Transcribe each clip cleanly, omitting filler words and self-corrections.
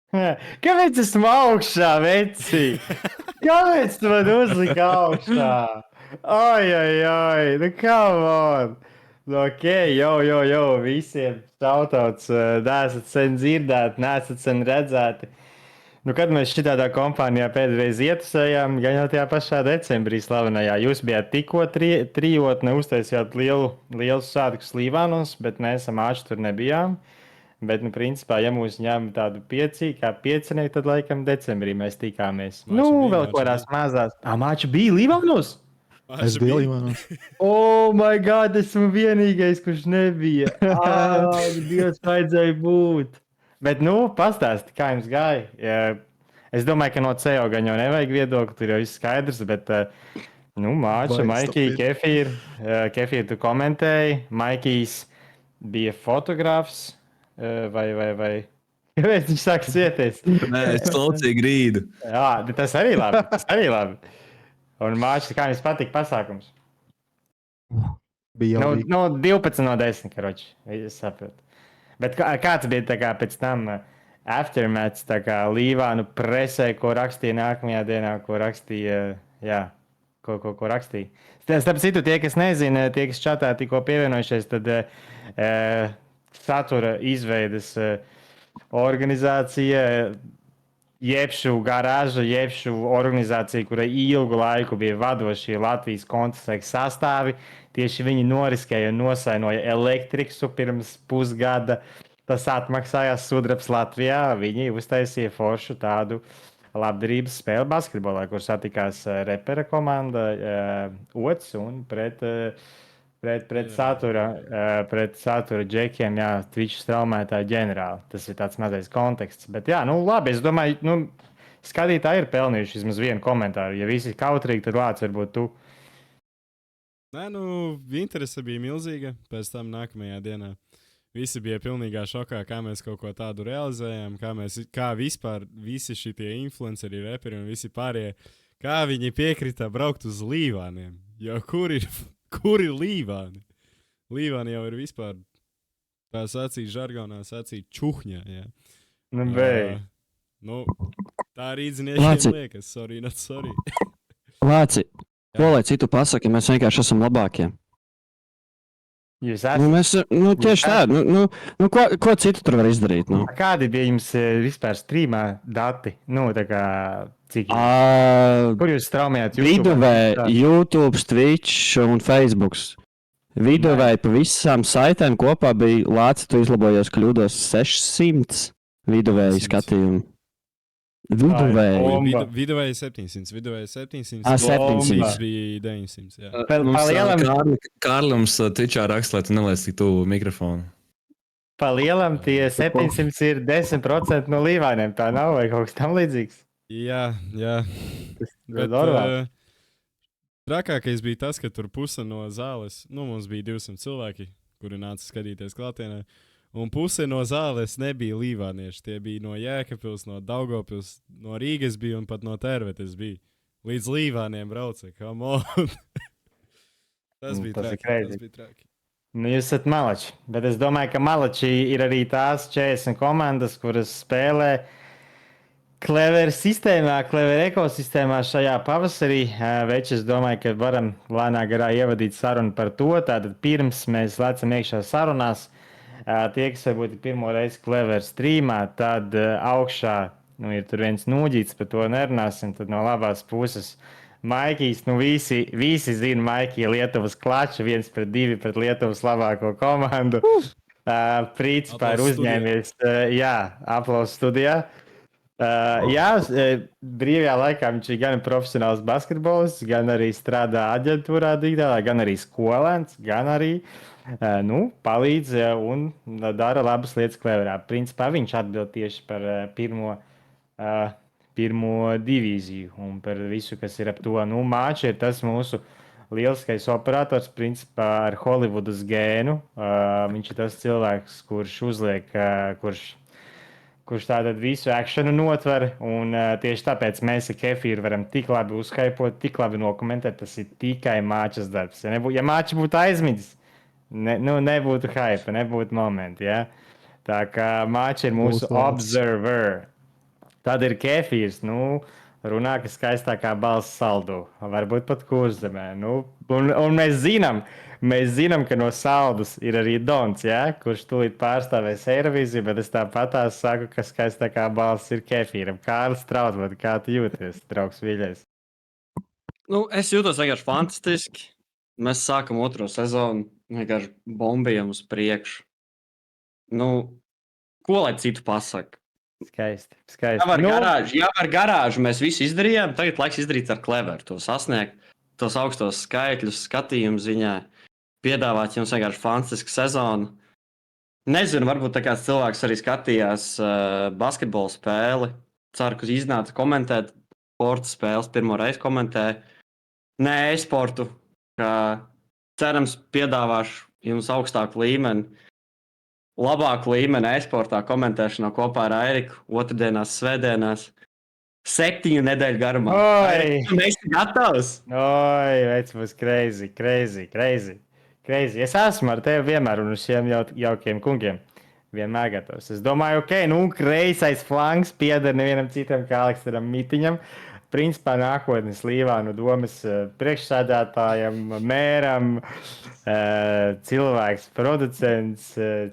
Kāpēc esmu augšā, veci? Kāpēc tu man uzliki augšā? Oi, oi, oi, nu come on! Nu, ok, jau, visiem šautauts, neesat sen dzirdēti, neesat sen redzēti. Nu, kad mēs šitādā kompānijā pēdējais ietusējām, gan jau tajā pašā decembrī slavenajā, jūs bijāt tikko trijotne, uztaisījāt lielu svētku Slīvānos, bet mēs am āči tur nebijām. Bet, nu, principā, ja mūs ņem tādu kā piecinieku, tad laikam decembrī mēs tikāmies. Mača bija, Vēl mača kādās bija. mazās. Māča bija Līvanos? Es Mača biju bija. Līvanos. Oh, my God, esmu vienīgais, kurš nebija. Dievs, vajadzēja būt. Bet, nu, pastāsti, kā jums gāja. Es domāju, ka no CEO gan jau nevajag viedokli, tur jau viss skaidrs, bet, nu, Māča, Maikija, Kefīra, tu komentēji. Maikijs bija fotogrāfs. Vai kāpēc viņš sāk sieties? Nē, es laucīju grīdu. Jā, tas arī labi. Un Māčs, kā jums patika pasākums? Bija jau No 12 no 10, karoči. Es saprotu. Bet kāds bija tā kā pēc tam aftermaths, tā kā Līvānu presē, ko rakstīja nākamajā dienā, ko rakstīja, jā, ko rakstīja. Starp citu, tie, kas nezina, tie, kas čatā tikko pievienojušies, tad satura izveidas organizācija, jebšu garāža, jebšu organizācija, kurai ilgu laiku bija vadošie Latvijas kontrasēku sastāvi. Tieši viņi noriskēja un nosainoja elektriku pirms pusgada. Tas atmaksājās sudrabs Latvijā. Viņi uztaisīja foršu tādu labdarības spēli basketbolā, kur satikās repera komanda Ots un pret satura džekiem, jā, Twitch straumētāju ģenerāli. Tas ir tāds mazais konteksts. Bet, jā, nu labi, es domāju, nu, skatītāji ir pelnījuši vismaz vienu komentāru. Ja visi ir kautrīgi, tad Lācis varbūt tu. Nē, nu, interese bija milzīga. Pēc tam nākamajā dienā visi bija pilnīgā šokā, kā mēs kaut ko tādu realizējam, kā vispār visi šie influenceri, reperi un visi pārējie, kā viņi piekrita braukt uz Līvāniem. Jo kur ir Līvāni? Līvāni jau ir vispār, tā sacīt žargonā, sacīt čuhņā. Jā. Nu, beig. Nu, tā rīdziniešiem liekas, sorry, not sorry. Lāci, ko lai citu pasaka, mēs vienkārši esam labākie. Jūs Nu, esat. tieši tā, ko citu tur var izdarīt? Nu? Kādi bija jums vispār streamā dati? Nu, tā kā, cik kur jūs straumējāt? Viduvē, YouTube, Twitch un Facebook. Viduvēji pa visām saitēm kopā bija Lācis, tu izlabojos kļūdos 600 viduvēji skatījumi. Viduvēji 700. Viduvēji 700. 700. Bija 900. Jā. Kārlums Twitchā raksta, lai tu nelaisi tik tuvu mikrofonu. Pa lielam tie 700 ir 10% no Līvāniem. Tā nav vai kaut kas tam līdzīgs? Jā. Bet trakākais bija tas, ka tur puse no zāles, nu, mums bija 200 cilvēki, kuri nāca skatīties klātienē. Un puse no zāles nebija līvānieši. Tie bija no Jēkabpils, no Daugavpils, no Rīgas bija un pat no Tervetes bija. Līdz Līvāniem brauca. Tas bija traki. Nu, jūs esat malači. Bet es domāju, ka malači ir arī tās 40 komandas, kuras spēlē Clever sistēmā, Clever ekosistēmā šajā pavasarī. Veči, es domāju, ka varam lēnā garā ievadīt sarunu par to. Tātad pirms mēs lecam iekšā sarunās, tie, kas varbūt ir pirmo reizi Clever streamā, tad augšā ir tur viens nūģīts, par to nerunāsim. Tad no labās puses Maikijs, nu visi zina Maikiju Lietuvas klaču, 1-2 pret Lietuvas labāko komandu. Principā ir uzņēmies, aplausu studijā. Brīvajā laikā viņš ir gan profesionāls basketbolists, gan arī strādā aģentūrā digitālā, gan arī skolēns, gan arī palīdz un dara labas lietas Cleverā. Principā viņš atbild tieši par pirmo divīziju un par visu, kas ir ap to. Nu, Māča ir tas mūsu lieliskais operators, principā ar Holivudas gēnu. Viņš ir tas cilvēks, kurš uzliek, kurš tātad visu akciju notver, un tieši tāpēc mēs ar Kefīru varam tik labi uzskaipot, tik labi nokomentēt. Tas ir tikai Māčas darbs. Ja Māča būtu aizmidzis, nebūtu hype, nebūtu momenti. Ja? Tā kā Māča ir mūsu observer. Tad ir kefīrs. Nu, runā, ka skaistākā balss saldu. Varbūt pat kurzemē. Nu, un mēs zinām, ka no saldus ir arī Dons, ja? Kurš tūlīt pārstāvēs Eirovīziju, bet es tāpat saku, ka skaistākā balss ir kefīram. Kārlis Trautmans, kā tu jūties, draugs Viļais? Nu, es jūtos vienkārši fantastiski. Mēs sākam otro sezonu, vienkārši bombījam uz priekšu. Nu, ko lai citu pasaka? Skaisti. Jā, ar garāžu mēs visu izdarījām. Tagad laiks izdarīt ar Cleveru, to sasniegt, tos augstos skaitļus, skatījumu ziņā. Piedāvāt jums vienkārši fantastisku sezonu. Nezinu, varbūt tā kāds cilvēks arī skatījās basketbola spēli. Ceru, ka iznāca komentēt sporta spēles, pirmo reizi komentēju. Nē, e-sportu, ka cerams piedāvāšu jums augstāku līmeni. Labāku līmeni e-sportā komentēšanā kopā ar Airiku otrdienās, svētdienās, 7 nedēļu garumā. Mēs esam gatavi! Oi, veids būs crazy. Es esmu ar tevi vienmēr un uz šiem jaukiem kungiem. Vienmēr gatavs. Es domāju, ok, nu, kreisais flanks pieder nevienam citam kā Aleksanam Mitiņam. Principā nākotnes Līvānu domas priekšsēdētājam, mēram, cilvēks, producents,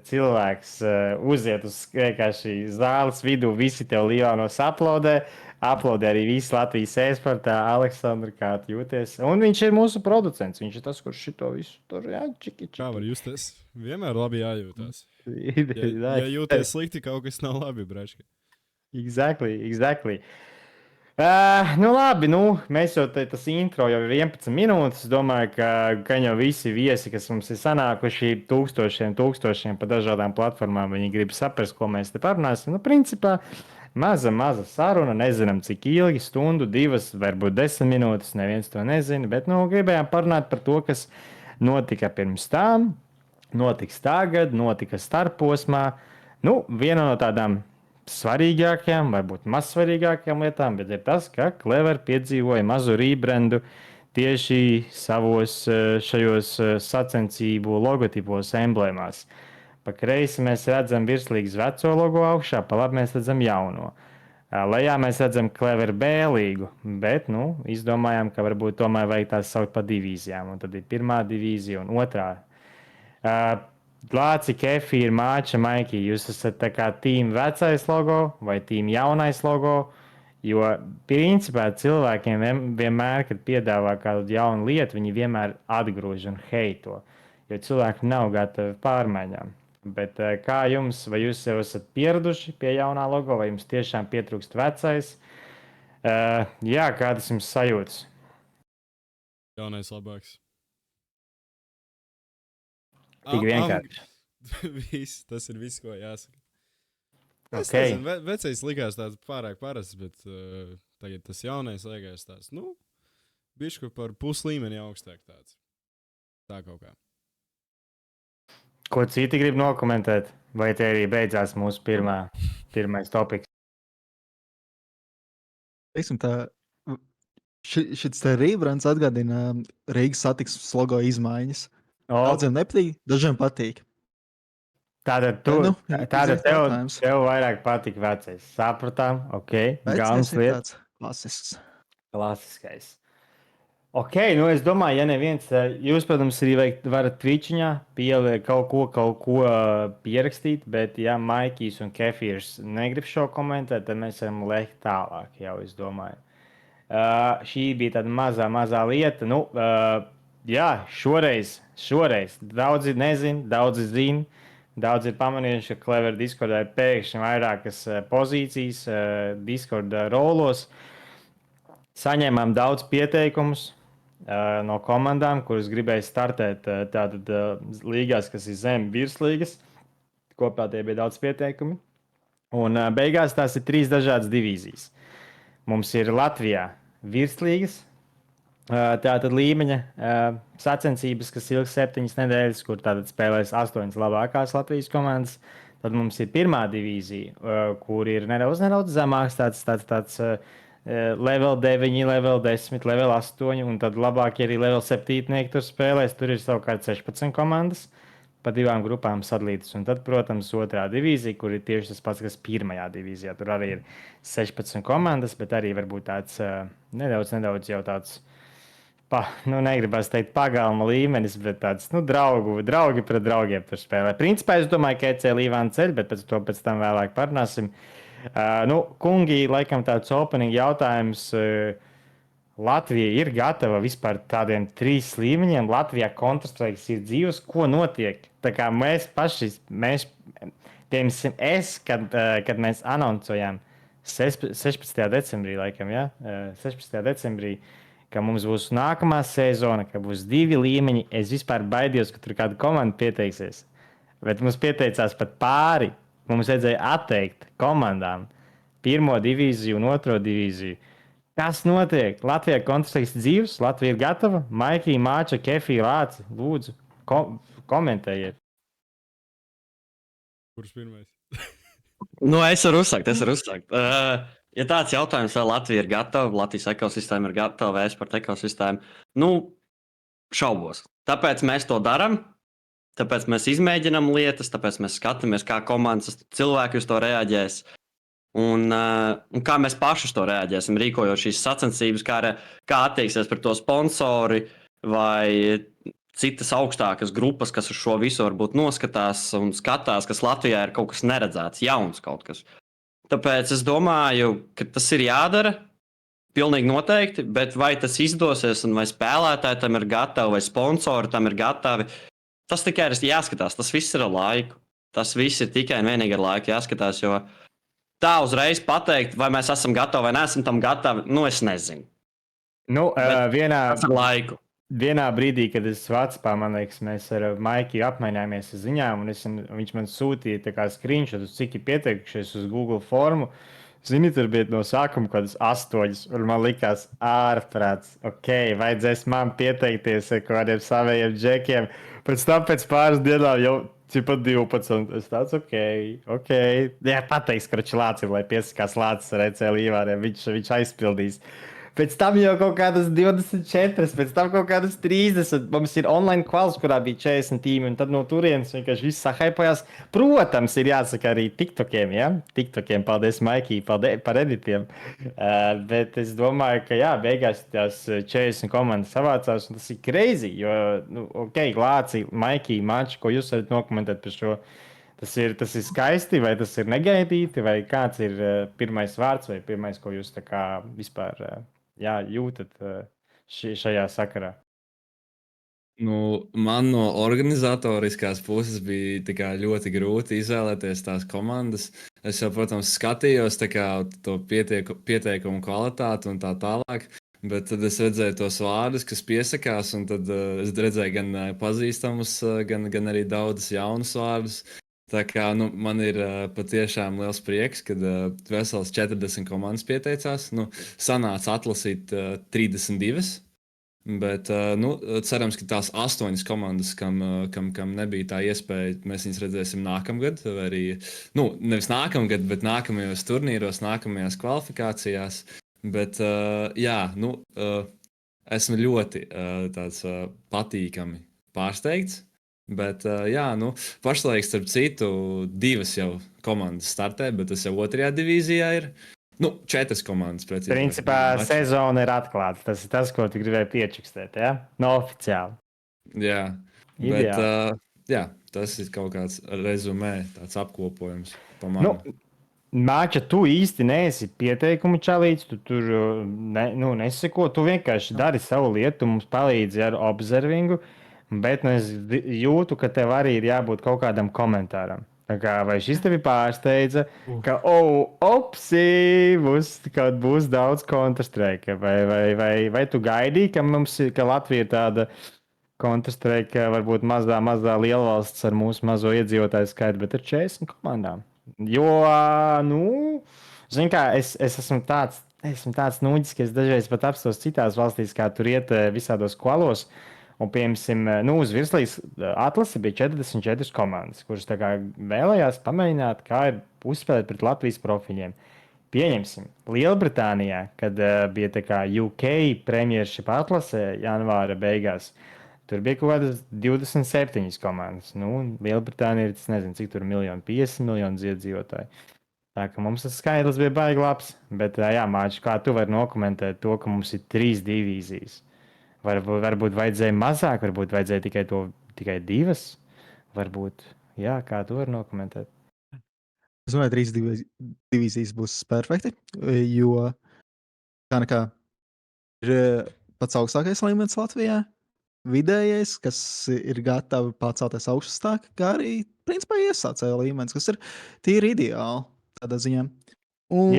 cilvēks uziet uz vienkārši zāles vidu, visi tev Līvānos aplaudē. Aplaudē arī visi Latvijas e-sportā. Aleksandr, kā tu jūties? Un viņš ir mūsu producents. Viņš ir tas, kurš šito visu tur čiki. Kā var justies? Vienmēr labi jājūtās. Ja jūties slikti, kaut kas nav labi, braški. Exactly. Nu labi, mēs jau tas intro jau ir 11 minūtes. Es domāju, ka jau visi viesi, kas mums ir sanākuši tūkstošiem pa dažādām platformām, viņi grib saprast, ko mēs te parunāsim. Nu, principā, maza saruna, nezinām cik ilgi, stundu, 2, varbūt 10 minūtes, neviens to nezina, bet gribējām parunāt par to, kas notika pirms tam, notiks tagad, notika starposmā. Viena no tādām svarīgākajām, varbūt maz svarīgākajām lietām, bet ir tas, ka Clever piedzīvoja mazu rebrandu tieši savos šajos sacensību logotipos, emblēmās. Pa kreisi mēs redzam virslīgas veco logo augšā, pa labi mēs redzam jauno. Lejā mēs redzam Clever B līgu, bet izdomājām, ka varbūt tomēr vajag tās saukt pa divīzijām. Un tad ir pirmā divīzija un otrā. Lāci, Kefīri, Māča, Maikī, jūs esat tā kā tīm vecais logo vai tīm jaunais logo, jo principā cilvēkiem vienmēr, kad piedāvā kādu jaunu lietu, viņi vienmēr atgrūž un heito, jo cilvēki nav gatavi pārmaiņām. Bet kā jums, vai jūs jau esat pieraduši pie jaunā logo, vai jums tiešām pietrūkst vecais? Jā, kādas jums sajūtas? Jaunais labāks. Tik vienkārši. Tas ir viss, ko jāsaka. Es Okay. nezinu, vecais likās tāds pārāk parasts, bet tagad tas jaunais liekas tāds, bišķi par puslīmeni augstāk tāds. Tā kaut kā. Ko citi grib nokomentēt? Vai te arī beidzās mūsu pirmais topiks? Teiksim tā, šis te rebrands atgādina Rīgas satiksmes logo izmaiņas. Daudziem nepatīk, dažiem patīk. Tātad tev vairāk patīk vecais. Sapratām, ok. Galvenais lietas. Klasisks. Klasiskais. Ok, es domāju, ja neviens, jūs, protams, arī varat Twitchiņā kaut ko pierakstīt, bet ja Maikijs un Kefīrs negrib šo komentēt, tad mēs varam lēkt tālāk jau, es domāju. Šī bija tāda mazā lieta. Jā, šoreiz daudzi nezina, daudzi zina. Daudz ir pamanījuši, ka Clever Discordā ir pēkšņi vairākas pozīcijas Discord rolos. Saņēmām daudz pieteikumus no komandām, kuras gribēja startēt tātad līgās, kas ir zem virslīgas. Kopā tie bija daudz pieteikumi. Un beigās tās ir 3 dažādas divīzijas. Mums ir Latvijā virslīgas, tātad līmeņa sacensības, kas ilgs 7 nedēļas, kur tātad spēlēs 8 labākās Latvijas komandas. Tad mums ir pirmā divīzija, kur ir nedaudz zemāks, tāds level 9, level 10, level 8, un tad labākie arī level 7 tur spēlēs. Tur ir savukārt 16 komandas. pa 2 grupām sadalītas. Un tad, protams, otrā divīzija, kur ir tieši tas pats, kas pirmajā divīzijā. Tur arī ir 16 komandas, bet arī varbūt tāds nedaudz jau tāds. Negribas teikt, pagalma līmenis, bet tāds draugi pret draugiem tur spēlē. Principā es domāju, ka EC Līvāna ceļ, bet pēc tam vēlāk parunāsim. Kungi, laikam tāds opening jautājums. Latvija ir gatava vispār tādiem 3 līmeņiem. Latvijā Counter-Strike ir dzīves, ko notiek. Tā kā mēs paši, piemēram, kad mēs anoncējām 16. decembrī, laikam, ja? 16. decembrī, ka mums būs nākamā sezona, ka būs 2 līmeņi. Es vispār baidījos, ka tur kāda komanda pieteiksies. Bet mums pieteicās pat pāri. Mums vajadzēja atteikt komandām 1. divīziju un 2. divīziju. Kas notiek? Latvijā Counter-Strike dzīves, Latvija ir gatava. Maikija, Māča, Kefija, Lāci, lūdzu, komentējiet. Kurš pirmais? Es varu uzsākt. Ja tāds jautājums, vai Latvija ir gatava, Latvijas ekosistēma ir gatava, e-sporta ekosistēma, šaubos. Tāpēc mēs to darām, tāpēc mēs izmēģinām lietas, tāpēc mēs skatāmies, kā komandas cilvēki uz to reaģēs. Un kā mēs paši uz to reaģēsim, rīkojot šīs sacensības, kā attieksies par to sponsori vai citas augstākas grupas, kas uz šo visu varbūt noskatās un skatās, kas Latvijā ir kaut kas neredzēts, jauns kaut kas. Tāpēc es domāju, ka tas ir jādara, pilnīgi noteikti, bet vai tas izdosies un vai spēlētāji tam ir gatavi, vai sponsori tam ir gatavi, tas tikai ir jāskatās, tas viss ir ar laiku. Tas viss ir tikai un vienīgi ar laiku jāskatās, jo tā uzreiz pateikt, vai mēs esam gatavi vai neesam tam gatavi, es nezinu. Tas ar laiku. Vienā brīdī, kad es Vācijā, man liekas, mēs ar Maikiju apmainījāmies ar ziņām, un viņš man sūtīja screenshotus, cik ir pieteikušies uz Google formu. Zini, tur bija no sākuma kaut kādas 8, un man likās ārprāts. Vajadzēs man pieteikties ar kādiem saviem džekiem. Pēc tam pēc pāris dienām jau pat 12. Es tāds, Jā, pateiks, ka Lācis, lai piesakās Lācis ar EC Līvāniem, viņš aizpildīs. Pēc tam jau kaut kādas 24, pēc tam kaut kādas 30. Mums ir online kvalis, kurā bija 40 tīmi, un tad no turienes vienkārši viss sahaipojās. Protams, ir jāsaka arī TikTokiem, ja? TikTokiem, paldies Maikī, par editiem. Bet es domāju, ka jā, beigās tās 40 komandas savācās, un tas ir crazy, jo, Lāci, Maikī, Mači, ko jūs varat nokomentēt par šo? Tas ir skaisti, vai tas ir negaidīti, vai kāds ir pirmais vārds, vai pirmais, ko jūs tā kā vispār jūtat šajā sakarā? Man no organizatoriskās puses bija ļoti grūti izvēlēties tās komandas. Es jau, protams, skatījos to pieteikumu kvalitāti un tā tālāk. Bet tad es redzēju tos vārdus, kas piesakās, un tad es redzēju gan pazīstamus, gan arī daudzus jaunus vārdus. Tā kā man ir patiešām liels prieks, kad vesels 40 komandas pieteicās. Sanāca atlasīt 32, bet cerams, ka tās 8 komandas, kam nebija tā iespēja, mēs viņus redzēsim nākamgad. Vai arī, nevis nākamgad, bet nākamajos turnīros, nākamajās kvalifikācijās. Bet esmu ļoti patīkami pārsteigts. Bet, pašlaik, starp citu, 2 jau komandas startē, bet tas jau 2. divīzijā ir 4 komandas. Precīzāk. Principā sezona ir atklāta. Tas ir tas, ko tu gribēji piečukstēt, ja? Oficiāli. Jā, bet tas ir kaut kāds rezumē, tāds apkopojums pa mani. Māča, tu īsti neesi pieteikumu čalīts, tu tur neseko, tu vienkārši dari savu lietu, tu mums palīdzi ar observingu. Bet es jūtu, ka tev arī ir jābūt kaut kādam komentāram. Vai šis tevi pārsteidza, ka, būs daudz Counter-Strike? Vai tu gaidīji, ka Latvija ir tāda Counter-Strike, varbūt mazā lielvalsts ar mūsu mazo iedzīvotāju skaitu, bet ar 40 komandām? Jo, zini kā, es esmu tāds nūģis, ka es dažreiz pat apstos citās valstīs, kā tur iet visādos kvalos. Un, piemēram, uz virslīgas atlase bija 44 komandas, kuras vēlējās pamēģināt, kā ir uzspēlēt pret Latvijas profiļiem. Pieņemsim, Lielbritānijā, kad bija UK Premiership atlase janvāra beigās, Tur bija kaut kādas 27 komandas. Nu, un Lielbritānija ir, es nezinu, cik tur ir 50 miljoni iedzīvotāji. Tā kā mums tas skaidrs bija baigi labs. Bet, jā, Māči, kā tu vari nokomentēt to, ka mums ir 3 divīzijas? Varbūt vajadzēja mazāk, varbūt vajadzēja tikai 2. Varbūt, jā, kā tu vari nokomentēt? Es domāju, 3 divīzijas būs perfekti, jo kā nekā ir pats augstākais līmenis Latvijā, vidējais, kas ir gatavi pacelties augstāk, kā arī, principā, iesācēja līmenis, kas ir tīri ideāli tādā ziņā. Un,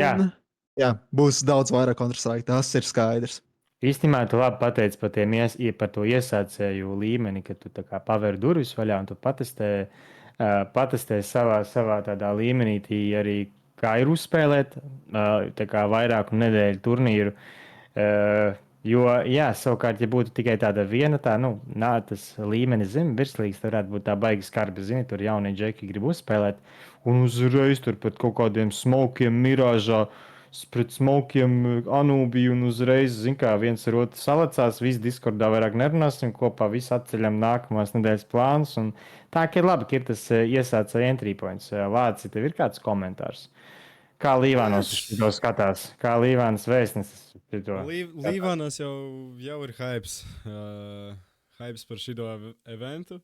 jā, būs daudz vairāk Counter-Strike, tas ir skaidrs. Īstenībā tu labi pateici par to iesācēju līmeni, ka tu pavēri durvis vaļā un tu patestē savā tādā līmenī, arī kā ir uzspēlēt vairāku nedēļu turnīru. Jo, jā, savukārt, ja būtu tikai tāda viena, tas līmenis zem virslīgas, tad varētu būt tā baigi skarbi. Zini, tur jaunie džeki grib uzspēlēt, un uzreiz tur pret kaut kādiem smokiem, mirāžā, pret smokiem, Anūbiju, un uzreiz, zin kā, viens ar otru salacās, visi Discordā vairāk nerunāsim kopā, visi atceļam nākamās nedēļas plānus, un tā, ka ir labi, ka ir tas iesācēja entry points. Lāci, tev ir kāds komentārs? Kā Līvānos to skatās? Kā Līvānas vēstnesis? Līvānos jau ir hypes. Hypes par šito eventu.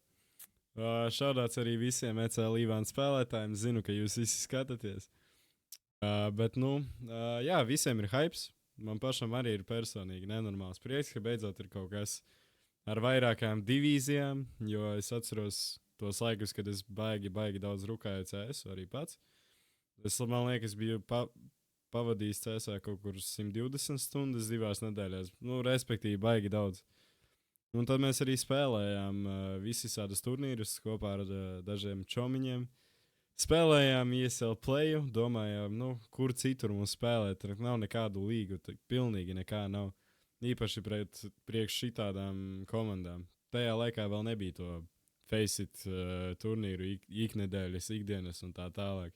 Šādāts arī visiem EC Līvānas spēlētājiem. Zinu, ka jūs visi skatāties. Bet, jā, visiem ir hypes. Man pašam arī ir personīgi nenormāls prieks, ka beidzot ir kaut kas ar vairākām divīzijām, jo es atceros tos laikus, kad es baigi daudz rukāju CS arī pats. Es, man liekas, biju pavadījis CSā kaut kur 120 stundas 2 nedēļās. Respektīvi, baigi daudz. Un tad mēs arī spēlējām visādas turnīrus kopā ar dažiem čomiņiem. Spēlējām ESL Playu, domājām, kur citur mums spēlēt. Tur nav nekādu līgu, pilnīgi nekā nav. Īpaši priekš šitādām komandām. Tajā laikā vēl nebija to Faceit turnīru iknedēļas, ikdienas un tā tālāk.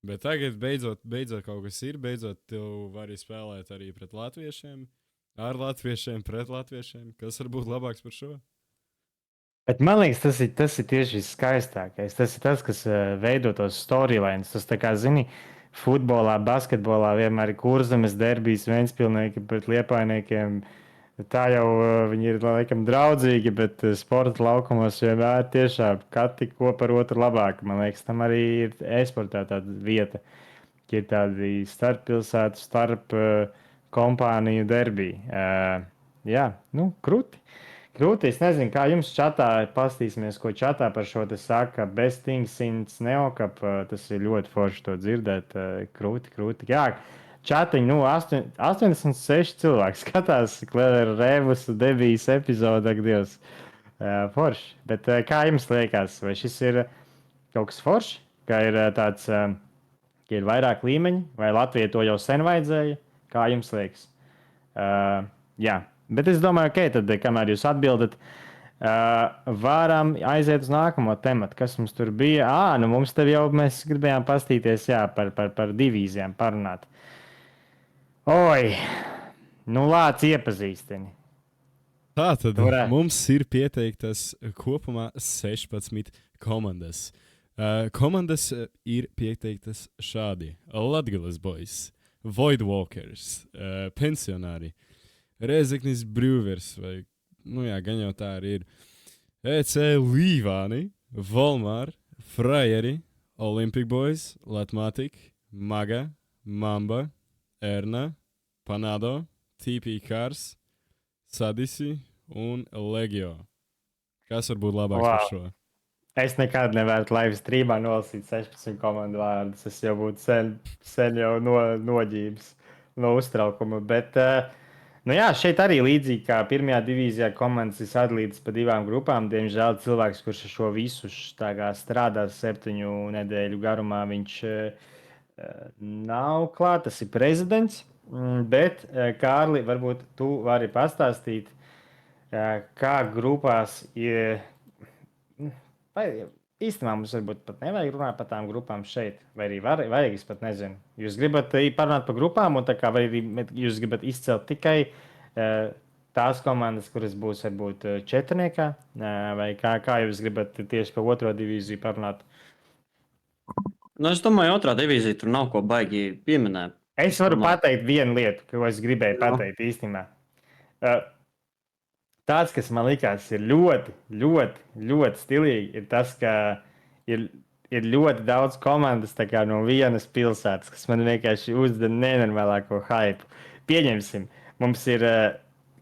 Bet tagad beidzot kaut kas ir, beidzot tu vari spēlēt arī pret latviešiem, ar latviešiem, pret latviešiem. Kas var būt labāks par šo? Bet man liekas, tas ir tieši viskaistākais. Tas ir tas, kas veido tos storylines. Tas, kā zini, futbolā, basketbolā vienmēr ir Kurzemes derbijas, Ventspilnieki pret Liepājniekiem. Tā jau viņi ir laikam draudzīgi, bet sporta laukumos vienmēr tiešām katri ko par otru labāk. Man liekas, tam arī ir e-sportā tāda vieta, ka ir tādi starppilsētu, starp kompāniju derbiji. Jā, krūti. Krūti, es nezinu, kā jums čatā, pastīsimies, ko čatā par šo te saka. Best things since Neokap, tas ir ļoti forši to dzirdēt. Krūti. Jā. Čatiņi, 86 cilvēki skatās, Clever Revus debijas epizode, ak Dievs, forši. Bet kā jums liekas, vai šis ir kaut kas forši, ka ir tāds, ka ir vairāk līmeņi, vai Latvija to jau sen vajadzēja? Kā jums liekas? Jā, bet es domāju, tad, kamēr jūs atbildat, varam aiziet uz nākamo tematu, kas mums tur bija. Mums te jau mēs gribējām pastīties, par divīzijām parunāt. Oi, Lāc iepazīstini. Tātad mums ir pieteiktas kopumā 16 komandas. Komandas ir pieteiktas šādi: Latgales Boys, Voidwalkers, Pensionāri, Rēzeknis Brewers, vai, gan jau tā arī ir, EC Līvāni, Volmar, Fraieri, Olympic Boys, Latmatic, Maga, Mamba, Erna, Panado, TP Cars, Sadisi un Legio. Kas var būt labāks par šo? Es nekad nevaru live streamā nolasīt 16 komandu vārdus. Es jau būtu sen jau noģības no uztraukuma. Bet, šeit arī līdzīgi kā pirmajā divīzijā komandas ir sadalītas pa 2 grupām. Diemžēl cilvēks, kurš šo visu strādā 7 nedēļu garumā, viņš nav klāt, tas ir prezidents. Bet, Kārli, varbūt tu vari pastāstīt, kā grupās ir. Vai īstenībā mums varbūt pat nevajag runāt par tām grupām šeit, vai arī vajag, es pat nezinu. Jūs gribat parunāt par grupām, un vai arī jūs gribat izcelt tikai tās komandas, kuras būs varbūt četrniekā, vai kā jūs gribat tieši par otro divīziju parunāt? Nu, es domāju, otrā divīzija tur nav ko baigi pieminēt. Es varu domāju. pateikt vienu lietu, ko es gribēju Jā. pateikt īstenībā. Tāds, kas man likās ir ļoti, ļoti, ļoti stilīgi, ir tas, ka ir ļoti daudz komandas no vienas pilsētas, kas man vienkārši uzdeva nenormālāko hype. Pieņemsim, mums ir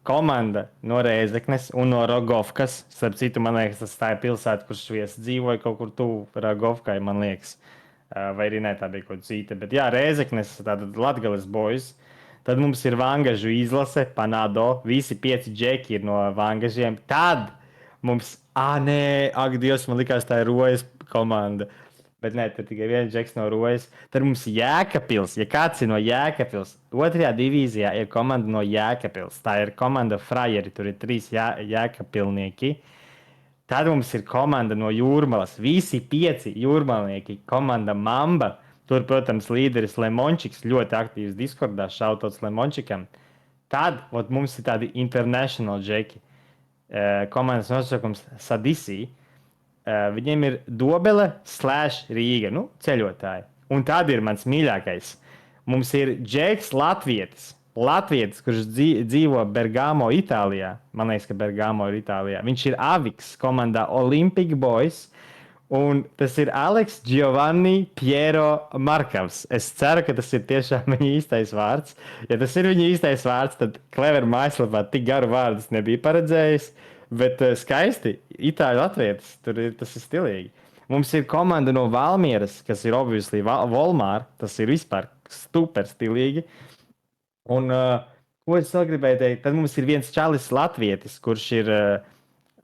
komanda no Rēzeknes un no Rogovkas. Starp citu, man liekas, tas tā ir pilsēta, kur Šviesa dzīvoja kaut kur tuvu Rogovkai, man liekas. Vai arī ne, tā bija kaut kāda cita. Bet jā, Rēzeknes, tātad Latgales boys. Tad mums ir Vangažu izlase, Panado. Visi 5 džeki ir no Vangažiem. Tad mums, nē, ak, Dievs, man likās, tā ir Rojas komanda. Bet nē, tur tikai viens džeks no Rojas. Tad mums ir Jēkabpils. Ja kāds ir no Jēkabpils, otrajā divīzijā ir komanda no Jēkabpils. Tā ir komanda Frajeri. Tur ir 3 Jēkabpilnieki. Tad mums ir komanda no Jūrmalas. Visi 5 jūrmalnieki. Komanda Mamba. Tur, protams, līderis Lemončiks ļoti aktīvs Discordā, šautots Lemončikam. Tad mums ir tādi international džeki. Komandas nosaukums Sadisī. Viņiem ir Dobele / Rīga, ceļotāji. Un tad ir mans mīļākais. Mums ir džeks Latvietis, kurš dzīvo Bergamo, Itālijā. Man liekas, ka Bergamo ir Itālijā. Viņš ir Aviks komandā Olympic Boys. Un tas ir Aleks Giovanni Piero Markavs. Es ceru, ka tas ir tiešām viņa īstais vārds. Ja tas ir viņa īstais vārds, tad Clever mājaslapā tik garu vārdu nebija paredzējis. Bet skaisti, itāļu latvietis, tas ir stilīgi. Mums ir komanda no Valmieras, kas ir obviously Volmāra. Tas ir vispār super stilīgi. Un ko es vēl gribēju teikt? Tad mums ir viens čalis latvietis, kurš ir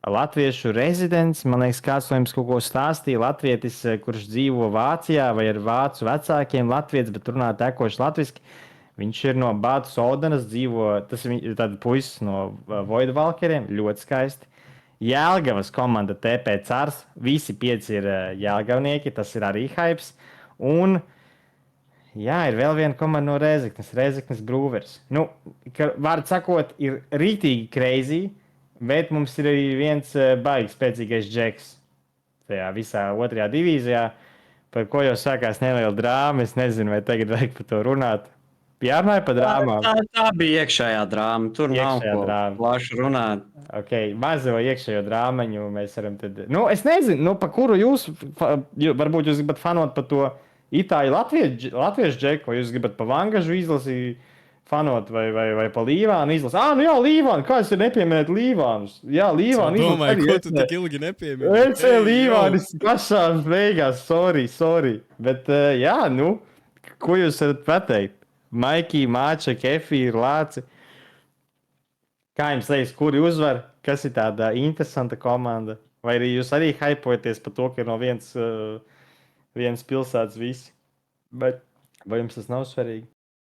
latviešu rezidents. Man liekas, kāds no jums kaut ko stāstīja. Latvietis, kurš dzīvo Vācijā vai ar vācu vecākiem, latvietis, bet runā tekoši latviski. Viņš ir no Bātas Odenas, tas ir tāds puisis no Voidvalkeriem, ļoti skaisti. Jelgavas komanda TP Cars, visi 5 ir Jelgavnieki, tas ir arī hypes. Un jā, ir vēl viena komanda no Rēzeknes Brewers. Vārdu sakot, ir rītīgi crazy. Bet mums ir arī viens baigi spēcīgais džeks tajā visā otrajā divīzijā, par ko jau sākās neliela drāma. Es nezinu, vai tagad vajag par to runāt. Jārunāja par drāmām. Tā bija iekšējā drāma. Tur nav ko plaši runāt. Okay, mazo iekšējo drāmaņu mēs varam tad... es nezinu, pa kuru jūs... Varbūt jūs gribat fanot par to itāļu latviešu džeku, vai jūs gribat pa Vangažu izlasīt fanot vai pa Līvānu izlasīt. Jā, Līvānu, kā es nepieminētu Līvānus? Jā, Līvānu izlasīt. Domāju, ko tu tik ilgi nepieminēji? Es Līvānis pašās beigās, sorry. Bet jā, ko jūs varat pateikt? Maikī, Māča, Kefīra, Lāci. Kā jums liekas, kuri uzvar? Kas ir tāda interesanta komanda? Vai arī jūs arī hypojaties par to, ka ir no vienas pilsētas visi? Vai jums tas nav svarīgi?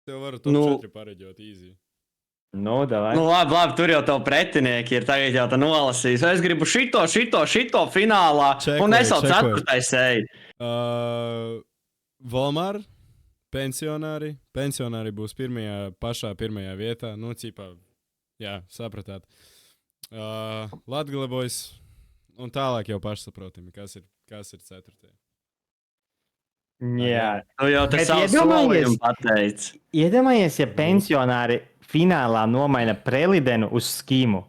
Tev varu top 4 pareģot easy. Labi, tur jau tev pretinieki ir. Tagad jau tā nolasīs. Es gribu šito finālā. Un es jau 4. eju. Volmāra, pensionāri būs pašā pirmajā vietā. Cipā, jā, sapratāt. Latgale boys un tālāk jau pašsaprotami, kas ir 4. Jā, tu jau tas solījums pateici. Iedomājies, ja pensionāri finālā nomaina Prelidenu uz Skimu.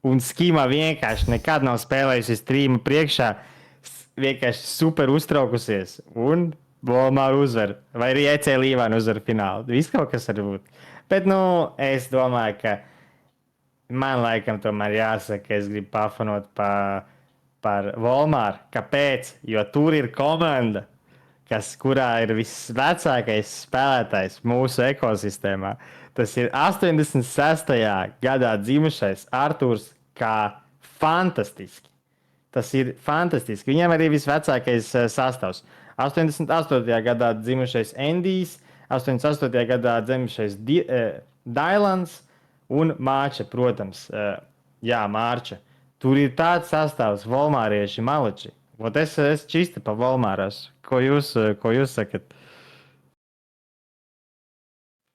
Un Skima vienkārši nekad nav spēlējusi streamu priekšā. Vienkārši super uztraukusies. Un Volmāra uzvar. Vai arī EC Līvāna uzvar finālu. Viss kaut kas var būt. Bet, es domāju, ka man laikam tomēr jāsaka, ka es gribu pafanot par Volmāru. Kāpēc? Jo tur ir komanda, kurā ir visvecākais spēlētājs mūsu ekosistēmā. Tas ir 86. gadā dzimušais Artūrs, kā fantastiski. Tas ir fantastiski. Viņam arī visvecākais sastāvs. 88. gadā dzimušais Endijs, 88. gadā dzimušais Dailans un Māča, protams. Jā, Mārča. Tur ir tāds sastāvs, volmārieši, maleči. Es čisti pa Volmāras. Ko jūs sakat?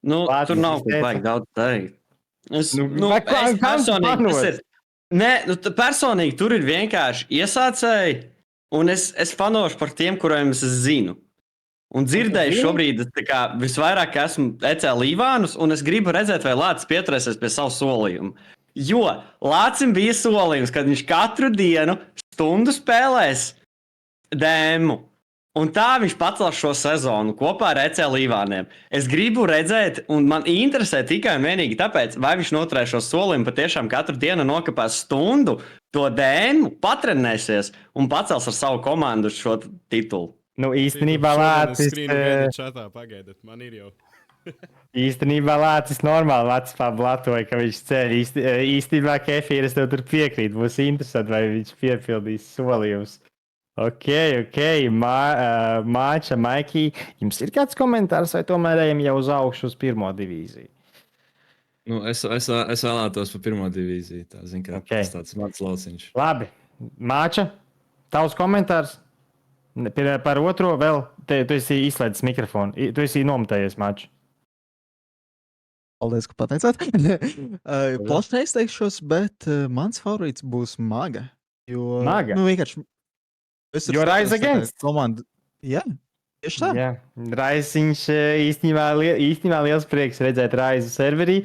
Tur nav ko baigi daudz teikt. Kam tu panos? Nē, personīgi tur ir vienkārši iesācēji, un es fanošu par tiem, kuriem es zinu. Un dzirdēju šobrīd, visvairāk esmu ECL Līvānus, un es gribu redzēt, vai Lācis pieturēsies pie savu solījumu. Jo Lācim bija solījums, ka viņš katru dienu stundu spēlēs dēmu. Un tā viņš pacels šo sezonu kopā ar ECL Līvāniem. Es gribu redzēt, un man interesē tikai un vienīgi tāpēc, vai viņš noturēs šo solījumu, patiešām katru dienu nokāpās stundu to dēmu, patrenēsies un pacels ar savu komandu šo titulu. Īstenībā Lācis. Čatā, pagaidiet, man ir jau. Īstenībā Lācis normāli Lācis pablatoja, ka viņš ceļ. Īstenībā Kefīras tev tur piekrīt. Būs interesanti, vai viņš piepildīs solījumus. Ok. Māča, Maikī, jums ir kāds komentārs, vai tomēr ejam jau uz augšu uz pirmo divīziju? Es vēlētos par pirmo divīziju. Tā, tas tāds mans lauciņš. Labi. Māča, tavs komentārs? Par otro vēl, tu esi izslēdzis mikrofonu. Tu esi nomutējies, Māča. Paldies, ka pateicāt. Plaši neizteikšos, bet mans favorīts būs Maga. Maga? Vienkārši. Jo Rise Against. Komanda. Jā, tieši tā. Jā, Raisiņš īstenībā liels prieks redzēt Raizu serverī.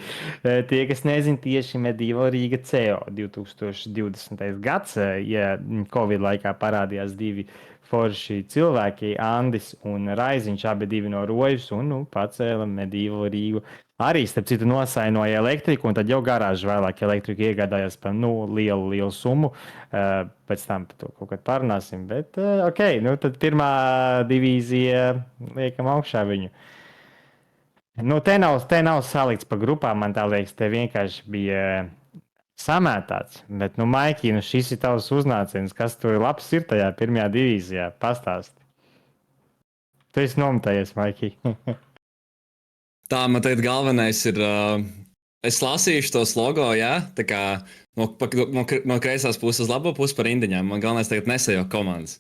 Tie, kas nezin, tieši Medieval Riga CO 2020. gads, ja Covid laikā parādījās divi forši cilvēki, Andis un Raiziņš, abi divi no Rojas, un pacēla Medieval Rigu. Arī, starp citu, nosainoja elektriku, un tad jau garāžu vēlāk elektriku iegādājās par lielu summu. Pēc tam par to kaut kad parunāsim. Bet, ok, tad pirmā divīzija liekam augšā viņu. Te nav salikts pa grupām, man tā liekas, te vienkārši bija samētāts. Bet, Maikī, šis ir tavs uznāciens. Kas tur labs ir tajā pirmajā divīzijā? Pastāsti. Tu esi nomutējies, Maikī. Tā, man teikt, galvenais ir, es lasīšu tos logo, jā, tā kā no kreisās puses uz labo pusi par indiņām. Man galvenais tagad nesajaukt komandas.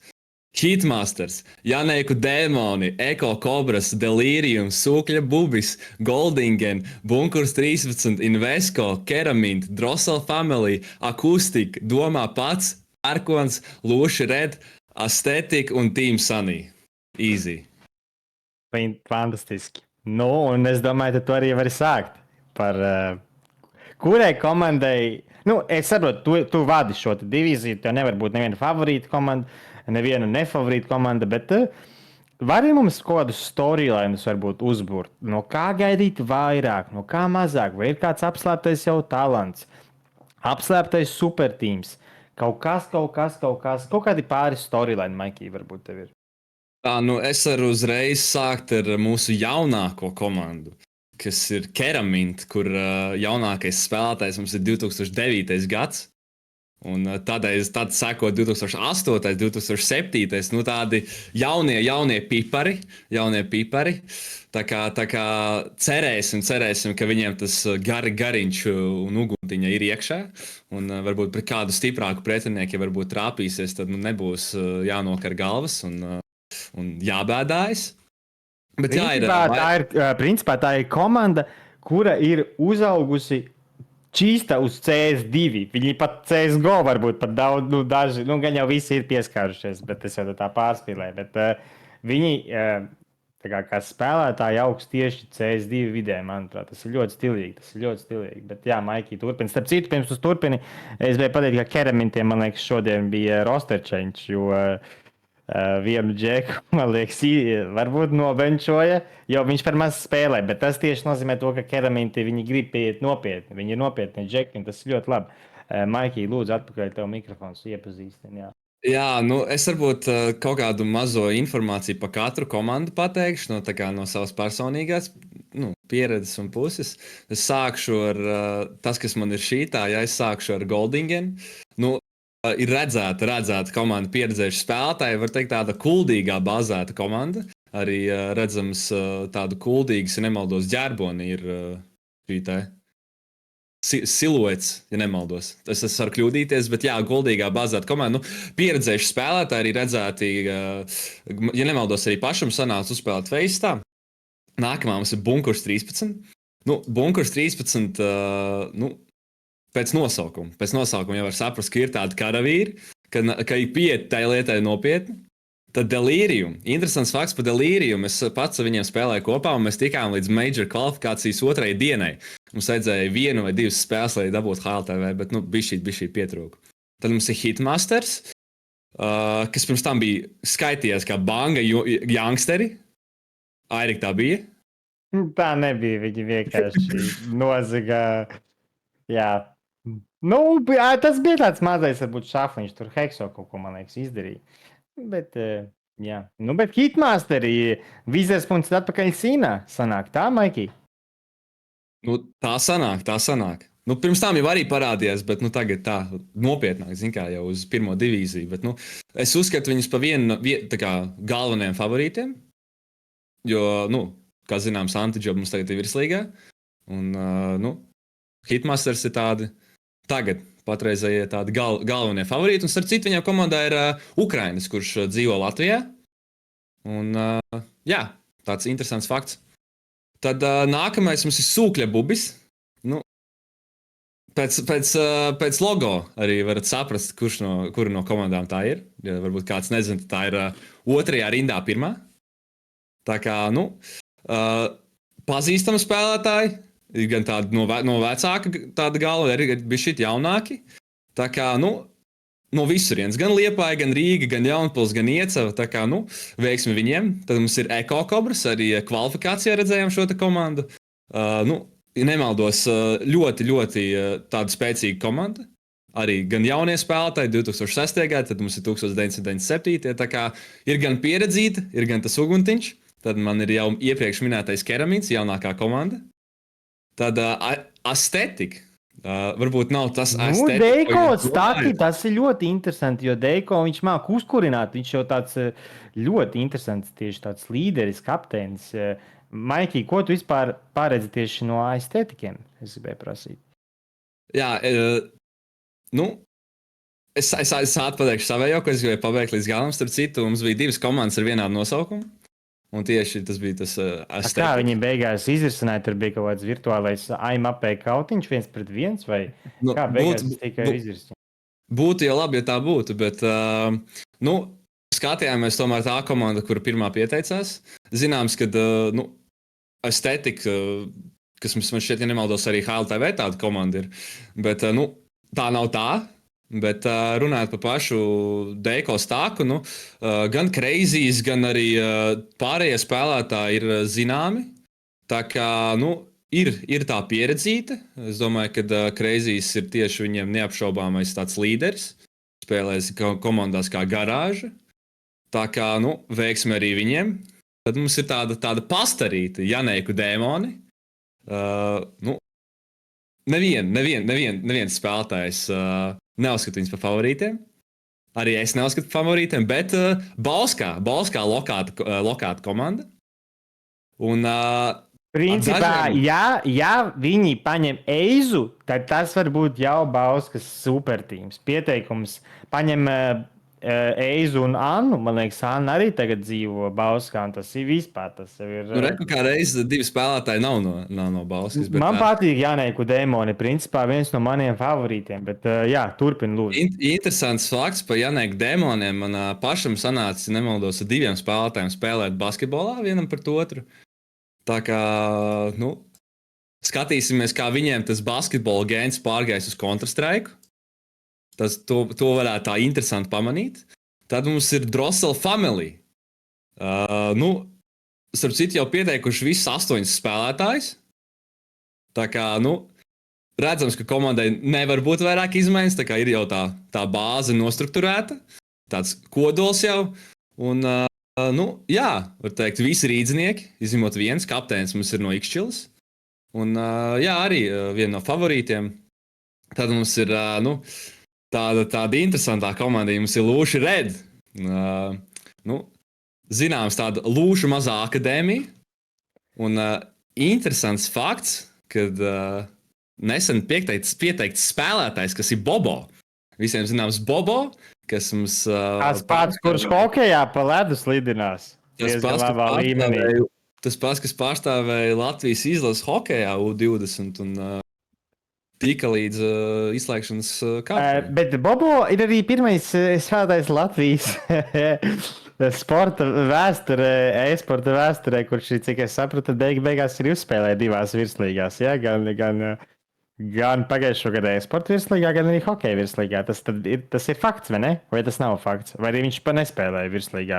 Heatmasters, Janēku Dēmoni, Eko Kobras, Delirium, Sūkļa Bubis, Goldingen, Bunkurs 13, Invesco, Keramint, Drossel Family, Akustik, Domā pats, Arkons, Lūši Red, Aesthetic un Team Sunny. Easy. Fantastiski. Un es domāju, ka tu arī vari sākt par kurai komandai. Es saprotu, tu vadi šo divīziju, tev nevar būt neviena favorīta komanda, neviena nefavorīta komanda, bet vari mums kaut kādus storylines varbūt uzbūrt. No kā gaidīt vairāk, no kā mazāk, vai ir kāds apslēptais jau talants, apslēptais supertīms, kaut kādi pāris storyline, Maikī, varbūt tev ir. Tā, es varu uzreiz sākt ar mūsu jaunāko komandu, kas ir Keramint, kur jaunākais spēlētājs mums ir 2009. gads. Un tad seko 2008, 2007, tādi jaunie pipari. Tā kā cerēsim, ka viņiem tas gariņš un uguntiņa ir iekšā. Un varbūt pret kādu stiprāku pretinieku, ja varbūt trāpīsies, tad nebūs jānokar galvas un jābēdājas. Bet principā tā ir komanda, kura ir uzaugusi čīsta uz CS2. Viņi pat CSGO varbūt pat daudz, daži, gan jau visi ir pieskārušies, bet es jau tā pārspīlēju. Bet viņi kā spēlētāji augsts tieši CS2 vidē, manuprāt, tas ir ļoti stilīgi. Bet jā, Maikī, turpini. Starp citu, pirms tu turpini, es biju pateikt, ka Keramintiem, man liekas, šodien bija roster change, jo vienu džeku, man liekas, varbūt nobenčoja, jo viņš par maz spēlē, bet tas tieši nozīmē to, ka Keraminti viņi grib pieiet nopietni. Viņi ir nopietni džeki, un tas ir ļoti labi. Maikī, lūdzu, atpakaļ tev mikrofons iepazīstini. Jā, es varbūt kaut kādu mazo informāciju par katru komandu pateikšu, no savas personīgās pieredzes un puses. Es sākšu ar tas, kas man ir šītā, ja es sākšu ar Goldingen. Ir redzēta komanda, pieredzējuši spēlētāji, var teikt, tāda kuldīgā bāzēta komanda. Arī redzams tādu kuldīgu, ja nemaldos, ģerboni ir šī te siluets, ja nemaldos. Es varu kļūdīties, bet jā, kuldīgā bāzēta komanda. Pieredzējuši spēlētāji arī redzēti, ja nemaldos, arī pašam sanāca uzspēlēt Feistā. Nākamā mums ir Bunkurs 13. Bunkurs 13, nu, pēc nosaukuma jau var saprast, ka ir tādi karavīri, ka ir pieiet tai lietai nopietni. Tad Delirium. Interesants fakts par Delirium. Es pats ar viņiem spēlēju kopā, un mēs tikām līdz major kvalifikācijas 2. dienai. Mums vajadzēja 1 vai 2 spēles, lai dabūtu HLTV, bet bišķīt pietrūka. Tad mums ir Hitmasters, kas pirms tam bija skaitījies kā banga youngsteri. Airik tā bija? Tā nebija. Viņi vienkārši nozaga. Jā. Nu, tas bija tāds mazais, varbūt šāfliņš. Tur Hekso kaut ko, man liekas, izdarīja. Bet, jā. Nu, bet Hitmasteri Vizers punkts atpakaļ Sīnā sanāk. Tā, Maikī? Nu, tā sanāk. Nu, pirms tam jau arī parādījās, bet tagad tā nopietnāk, zin kā, jau uz 1. divīziju. Bet, es uzskatu viņus par vienu tā kā galvenajiem favorītiem, jo, kā zināms, Antijob mums tagad ir virslīgā, un, Hitmasters ir tādi tagad patreizējie tādi galvenie favorīti, un starp citu viņam komandā ir Ukrainis, kurš dzīvo Latvijā, un, jā, tāds interesants fakts. Tad nākamais mums ir Sūkļa Bubis. Pēc logo arī varat saprast, kura no komandām tā ir. Ja varbūt kāds nezina, tā ir 2. rindā 1. Tā kā, pazīstami spēlētāji, ir gan tādi no vecāka tāda galva, arī bija šit jaunāki. Tā kā, no visurienes, gan Liepāja, gan Rīga, gan Jaunpils, gan Iecava, tā kā, veiksmi viņiem. Tad mums ir Eko Kobras, arī kvalifikācijā redzējām šo te komandu. Ja nemaldos, ļoti tāda spēcīga komanda. Arī gan jaunie spēlētāji 2006. Gada, tad mums ir 1997. Tā kā ir gan pieredzīta, ir gan tas uguntiņš. Tad man ir jau iepriekš minētais Keramīts, jaunākā komanda. Tad Aesthetic. Varbūt nav tas Aesthetic. Deiko stati, tas ir ļoti interesanti, jo Deiko viņš māk uzkurināt. Viņš jau tāds ļoti interesants tieši tāds līderis, kapteinis. Maikī, ko tu vispār paredzi tieši no Aesthetikiem? Es gribēju prasīt. Jā, es atpateikšu savējo, ko es gribēju pabeigt līdz galam. Starp citu, mums bija 2 komandas ar vienādu nosaukumu. Un tieši tas bija tas Aesthetic. Kā viņi beigās izrisināja, tur bija kaut kāds virtuālais AIMAP kautiņš 1-1, vai kā beigās tikai izrisināja? Būtu jau labi, ja tā būtu, bet, skatījāmies tomēr tā komanda, kura pirmā pieteicās. Zināms, ka, Aesthetic, kas man šķiet, ja nemaldos, arī HLTV tāda komanda ir, bet, tā nav tā. Bet runājot par pašu Deiko stāku, gan Crazies, gan arī pārējie spēlētāji ir zināmi. Tā kā, ir tā pieredzīta. Es domāju, ka Crazies ir tieši viņiem neapšaubāmais tāds līderis. Spēlēs komandās kā garāža. Tā kā, veiksmi arī viņiem. Tad mums ir tāda pastarīta Janeiku dēmoni. Neviens spēlētājs neuzskatu viņus par favorītiem. Arī es neuzskatu par favorītiem, bet Balskā lokāta komanda. Un, principā, ja viņi paņem Eizu, tad tas var būt jau Balskas supertīms. Pieteikums paņem Eizu un Annu. Man liekas, Anna arī tagad dzīvo Balskā, un tas ir vispār. Tas ir, reku kā reizi 2 spēlētāji nav no Balskas. Man patīk Janeiku dēmoni, principā viens no maniem favorītiem, bet jā, turpin lūdzu. Interesants fakts par Janeiku dēmoniem. Man pašam sanāca, nemaldos, ar 2 spēlētājiem spēlēt basketbolā vienam pret otru. Tā kā, skatīsimies, kā viņiem tas basketbola gēns pārgājis uz Counter-Strike. To varētu tā interesanti pamanīt. Tad mums ir Drossel Family. Starp citu jau pieteikuši visus 8 spēlētājus. Tā kā, redzams, ka komandai nevar būt vairāk izmaiņas, tā kā ir jau tā bāze nostrukturēta. Tāds kodols jau. Un, jā, var teikt, visi rīdzinieki, izņemot viens, kapteinis mums ir no Ikšķilas. Un, jā, arī viena no favorītiem. Tad mums ir, tāda interesantā komanda, ja mums ir Lūši Red. Zināms, tāda Lūšu mazā akadēmija. Un interesants fakts, kad nesen pieteikts spēlētājs, kas ir Bobo. Visiem zināms Bobo, kas mums... Tas pats, kurš hokejā pa ledus lidinās. Tas pats, kurš tas pats, kas pārstāvēja Latvijas izlases hokejā U20 un tika līdz izslēgšanas kārtai. Bet Bobo ir arī pirmais spēlētājs Latvijas sporta vēsturē, e-sporta vēsturē, kurš, cik es sapratu, beigās ir uzspēlējis divās virslīgās. Ja? Gan pagājušo gadu e-sporta virslīgā, gan arī hokeja virslīgā. Tas ir fakts, vai ne? Vai tas nav fakts? Vai arī viņš nespēlēja virslīgā,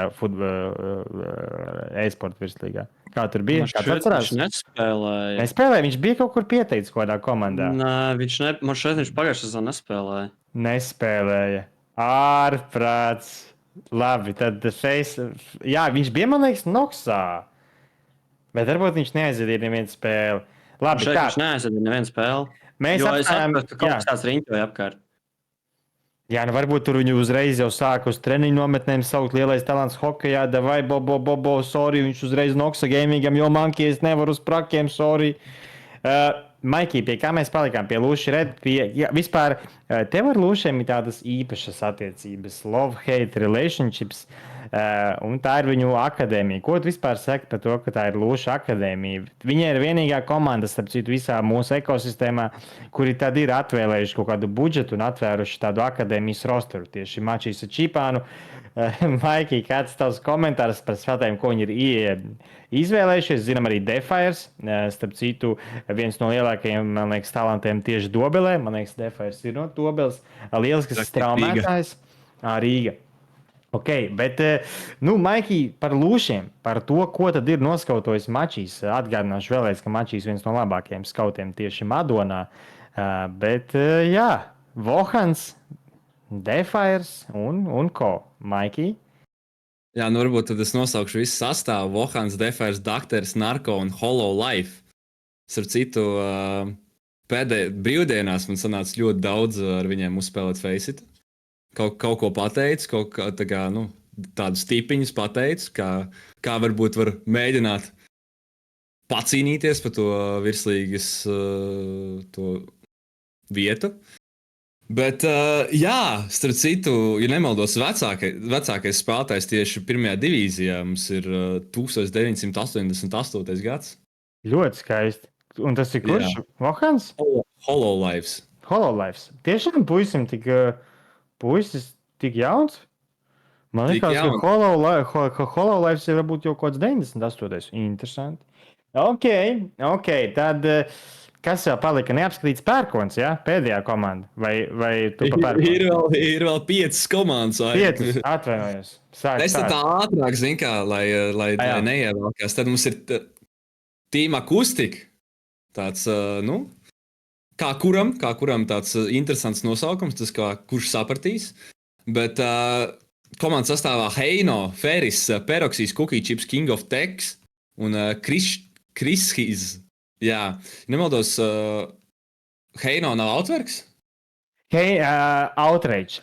e-sporta virslīgā? Kā tur bija? Kā tu atcerās? Viņš nespēlēja. Nespēlēja, viņš bija kaut kur pieteicis kaut kādā komandā. Nē, man šeit viņš pagājušajā sezonā nespēlēja. Nespēlēja. Ārprāts. Labi, tad jā, viņš bija, man liekas, Noksā. Bet varbūt viņš neaizvadīja nevienu spēli. Labi, Šeit viņš neaizvadīja nevienu spēli. Mēs Jo es apstājām, saprotu, ka kaut kas tāds riņķoja apkārt. jā, nu varbūt tur viņu uzreiz jau sāka uz treniņu nometnēm saukt lielais talants hokejā, vai Bobo, sorry, viņš uzreiz Noksa gamingam, jo manki es nevaru uz prakiem, sorry. Maikī, pie kā mēs palikām? Pie Lūša Red. Vispār tev ar Lūšiem ir tādas īpašas attiecības, love-hate relationships, un tā ir viņu akadēmija. Ko tu vispār saki par to, ka tā ir Lūša akadēmija? Viņa ir vienīgā komanda, starp citu, visā mūsu ekosistēmā, kuri tad ir atvēlējuši kaut kādu budžetu un atvēruši tādu akadēmijas rosteru tieši Mačīs ar Čipānu. Maikī, kāds tavs komentārs par spēlētājiem, ko viņi ir izvēlējušies? Zinām, arī Defires, starp citu, viens no lielākajiem, man liekas, talantiem tieši Dobelē. Man liekas, Defires ir no Dobeles. Lielisks straumētājs. Rīga. Ok, bet, Maikī, par Lūšiem, par to, ko tad ir noskautojis Mačīs. Atgādināšu vēlreiz, ka Mačīs viens no labākajiem skautiem tieši Madonā. Bet, jā, Vohans, Defires un ko? Maikī? Jā, nu varbūt tad es nosaukšu visu sastāvu. Vohans, Defers, Dakteris, Narko un Hololive. Starp citu, brīvdienās man sanāca ļoti daudz ar viņiem uzspēlēt Faceit. Kaut ko pateicu, tādus tipiņus pateicu, kā varbūt var mēģināt pacīnīties par to virslīgas to vietu. Bet, jā, starp citu, ja nemaldos, vecākais spēlētājs tieši pirmajā divīzijā mums ir 1988. gads. Ļoti skaisti. Un tas ir kurš? Vohans? Hololives. Hololives. Tiešām puisis tik jauns? Man Tik liekas, jauns. ka Hololives ir varbūt jau kaut kāds 98. Interesanti. Ok, tad kas vēl palika neapskatīts pērkons, ja? Pēdējā komanda? Vai tu pa pērkonu? Ir vēl 5 komandas. 5, atvainojos. Es tā ātrāk, zinu kā, lai neievēlkās. Tad mums ir Team Acoustic. Tāds, kā kuram tāds interesants nosaukums, tas kurš sapratīs. Bet komandas sastāvā Heino, Ferris, Peroxīs, Cookie Chips, King of Techs un Krishis. Jā, nemaldos, Heino nav Outworks? Outrage.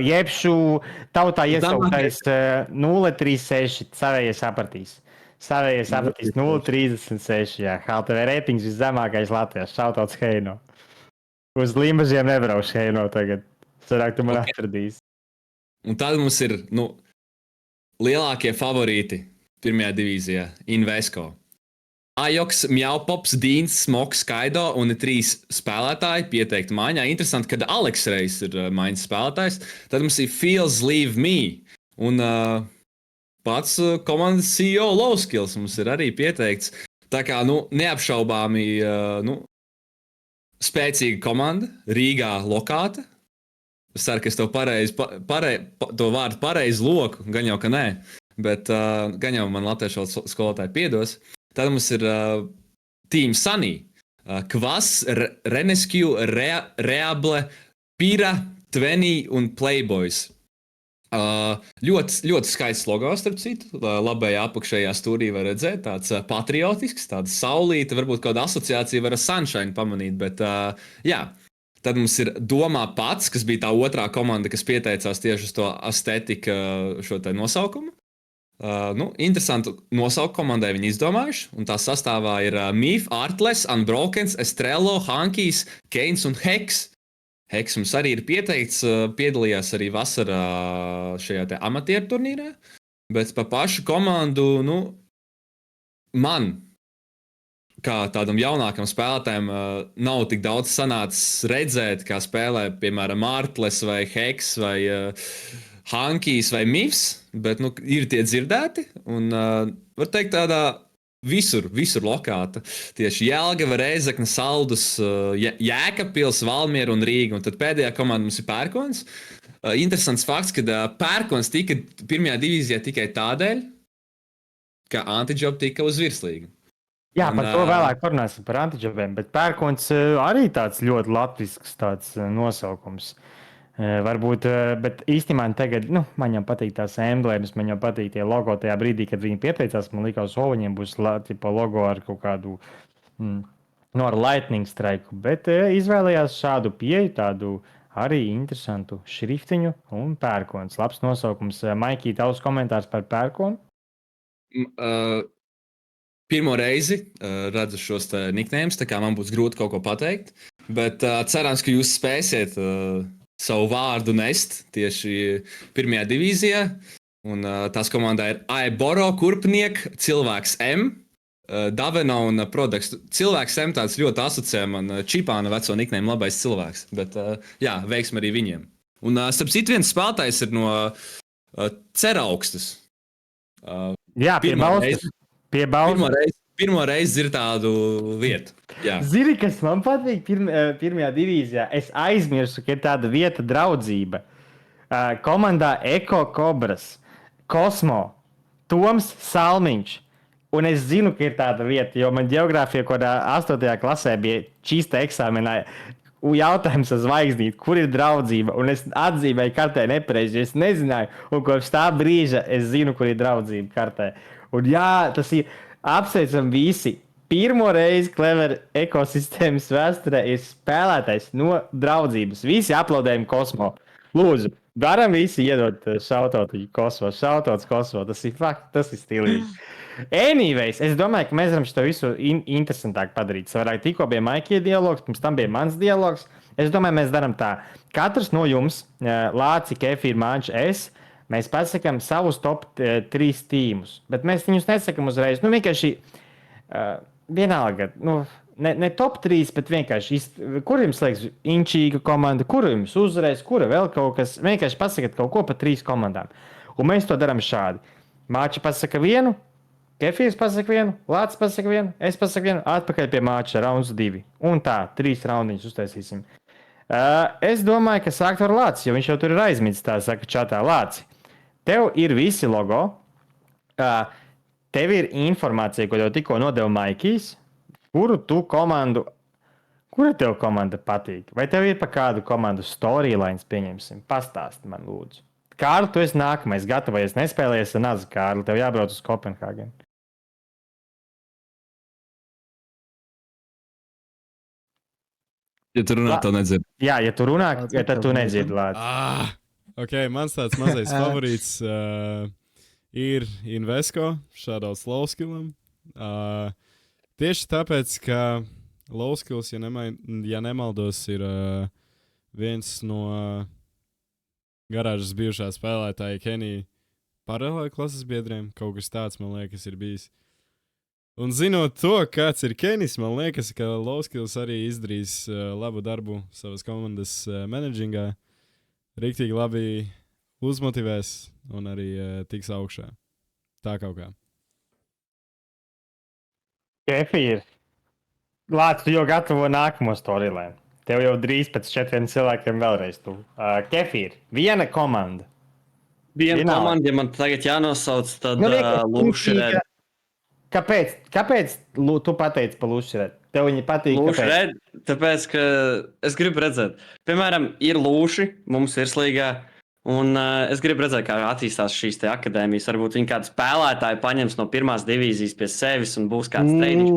Jebšu tautā iesauktais 036, savējie sapratīs. 036, jā. HLTV reitings viszemākais Latvijas. Šautauts Heino. Uz Limbažiem nebrauš Heino tagad. Cerāk, tu man atradīs. Un tad mums ir, lielākie favorīti pirmajā divīzijā. Invesco. Ajoks, Mjaupops, Dīns, Smoks, Kaido un 3 spēlētāji pieteikti maiņā. Interesanti, kad Aleks Reis ir maiņas spēlētājs. Tad mums ir Feels Leave Me. Un pats komandas CEO Lowskills mums ir arī pieteikts. Tā kā, neapšaubāmi spēcīga komanda, Rīgā lokāta. Es ceru, ka es to to vārdu pareizi loku, gan jau, ka nē. Bet gan jau man latviešu skolotāji piedos. Tad mums ir Team Sunny, Kvas, Renescue, Reable, Pira, Tvenī un Playboys. Ļoti skaists logo, starp citu. Labajā apakšējā stūrī var redzēt, tāds patriotisks, tāds saulīta, varbūt kāda asociācija var ar Sunshine pamanīt, bet jā. Tad mums ir Domā pats, kas bija tā otrā komanda, kas pieteicās tieši uz to estetiku šo te nosaukumu. Interesantu nosaukumu komandai viņi izdomājuši, un tā sastāvā ir Mīf, Artless, Unbrokens, Estrello, Hankijs, Keins un Heks. Heks mums arī ir pieteikts, piedalījās arī vasarā šajā te amatieru turnīrā, bet pa pašu komandu, man, kā tādam jaunākam spēlētājam, nav tik daudz sanācis redzēt, kā spēlē, piemēram, Artles vai Heks vai Hankijs vai Mifs, bet ir tie dzirdēti. Un var teikt, tādā visur lokāta. Tieši Jelgava, Rēzekne, Saldus, Jēkabpils, Valmiera un Rīga. Un tad pēdējā komanda mums ir Pērkons. Interesants fakts, ka Pērkons tika pirmajā divīzijā tikai tādēļ, ka Antijob tika uz virslīgu. Jā, par to vēlāk parunāsim par Antijobiem, bet Pērkons arī tāds ļoti latvisks tāds nosaukums. Varbūt, bet īstenībā tagad, man jau patīk tās emblēmas, man jau patīk tie logo tajā brīdī, kad viņi pieteicās, man likās, viņiem būs logo ar kaut kādu, ar lightning strike, bet izvēlējās šādu pieeju, tādu arī interesantu šriftiņu un Pērkons. Labs nosaukums. Maikī, tavs komentārs par Pērkonu? Pirmo reizi redzu šos nicknames, tā kā man būs grūti kaut ko pateikt, bet cerams, ka jūs spēsiet savu vārdu nest tieši pirmajā divīzijā. Un tās komandā ir Aiboro, Kurpniek, Cilvēks M, Davena un Prodeks. Cilvēks M tāds ļoti asociē man Čipāna veco nickname labais cilvēks, bet jā, veiksmi arī viņiem. Un starp citu viens spēlētājs ir no Ceraukstas. Jā, pie Baustas. Pirmo reizi ir tādu vietu. Jā. Zini, kas man patīk pirmajā divīzijā? Es aizmirsu, ka ir tāda vieta Draudzība. Komandā Eko Kobras, Kosmo, Toms Salmiņš. Un es zinu, ka ir tāda vieta, jo man ģeogrāfija, kādā 8. klasē bija čista eksāmenā, jautājums ar zvaigznīti, kur ir Draudzība. Un es atzīmēju kartē nepareizi, jo es nezināju. Un kopš tā brīža es zinu, kur ir Draudzība kartē. Un jā, tas ir apsveicam visi. Pirmo reizi Clever ekosistēmas vēsturē ir spēlētājs no Draudzības. Visi aplaudējumi Kosmo. Lūdzu, varam visi iedot šautotu Kosmo. Šautots Kosmo, tas ir fakts, tas ir stilīgi. Anyways, es domāju, ka mēs varam šo visu interesantāk padarīt. Savādāk tikko bija Maikija dialogs, pirms tam bija mans dialogs. Es domāju, mēs darām tā. Katrs no jums, Lāci, Kefīri, Māņš, es, mēs pasakām savus top 3 tīmus, bet mēs viņus nesakām uzreiz. Vienkārši vienalga, ne top 3, bet vienkārši, kur jums liekas inčīga komanda, kur jums uzreiz, kura vēl kaut kas, vienkārši pasakat kaut ko pa 3 komandām. Un mēs to darām šādi. Māča pasaka vienu, Kefīrs pasaka vienu, Lācis pasaka vienu, es pasaku vienu, atpakaļ pie Māča, rauns 2. Un tā, 3 raundiņus uztaisīsim. Es domāju, ka sākt ar Lāci, jo viņš jau tur ir aizmirsis, tā saka čatā. Lāci, tev ir visi logo, tev ir informācija, ko tev tikko nodeva Maikijs, kura tev komanda patīk? Vai tev ir pa kādu komandu storylines, pieņemsim? Pastāsti man, lūdzu. Kārli, tu esi nākamais, gatavojies, nespēlējies ar Nazi, Kārli, tev jābrauc uz Kopenhāgenu. Ja tu runā, to nedzird. Jā, ja tu runā, tad tu nedzirdi, Lāci. Ok, mans tāds mazais favorīts ir Invesco, šādauts Lowskillam. Tieši tāpēc, ka Lowskills, ja nemaldos, ir viens no garāžas bijušā spēlētāja Kenija paralēli klases biedriem. Kaut kas tāds, man liekas, ir bijis. Un zinot to, kāds ir Kenijs, man liekas, ka Lowskills arī izdarīs labu darbu savas komandas menedžingā. Riktīgi labi uzmotivēs un arī tiks augšā. Tā kaut kā. Kefīri, Lācis, tu jau gatavo nākamo storyline. Tev jau drīz pēc 4 cilvēkiem vēlreiz tu. Kefīri, viena komanda. Viena komanda, ja man tagad jānosauc, tad Lūšred. Kāpēc tu pateici par Lūšred? Tev viņi patīk, Lūšred, tāpēc, ka es gribu redzēt. Piemēram, ir Lūši, mums virslīgā, un es gribu redzēt, kā attīstās šīs te akadēmijas. Varbūt viņi kādu spēlētāju paņems no pirmās divīzijas pie sevis un būs kāds treidiņš.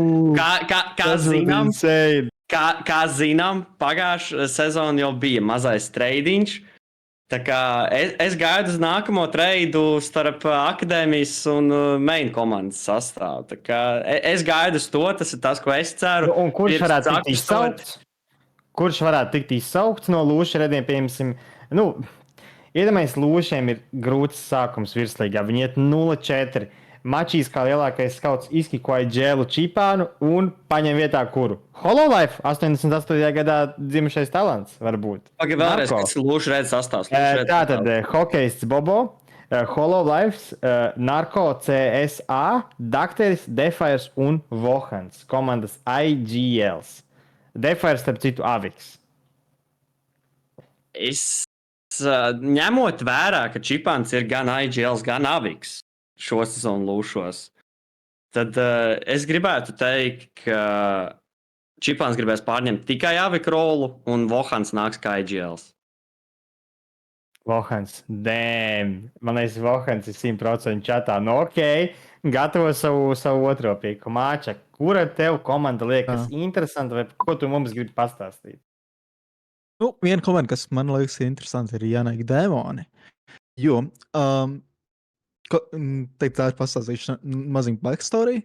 Kā zinām, pagājušā sezona jau bija mazais treidiņš. Tā kā es gaidu uz nākamo treidu starp akadēmijas un main komandas sastāvu. Tā kā es gaidu uz to, tas ir tas, ko es ceru. Un kurš varētu tikt izsaukts? Kurš varētu tikt izsaukts no Lūšrediem, piemēram? Iedomājies, Lūšiem ir grūts sākums virslīgā. Viņi iet 0-4. Mačīs kā lielākais skauts izkikoja Džēlu Čipānu un paņem vietā kuru? Hololive 88. gadā dzimušais talants varbūt. Pagaid, vēlreiz, Narko. kas ir Lūša Reds sastāvs? Tātad hokejists Bobo, Hololives, Narko, CSA, Dakteris, Defires un Vohans. Komandas IGLs. Defires, starp citu, Aviks. Ņemot vērā, ka Čipāns ir gan IGLs, gan Aviks šo sezonu Lūšos, tad es gribētu teikt, ka Čipāns gribēs pārņemt tikai Avika rolu un Vohans nāks kā IGLs. Vohans, damn. Man liekas, Vohans ir 100% čatā. Nu, ok, gatavo savu otro pieku. Māča, kura tev komanda liekas interesanta vai ko tu mums gribi pastāstīt? Nu, viena komanda, kas man liekas interesanta, ir Jānaigi Dēmoni. Jo, tā ir pastāstīšana maziņa backstory.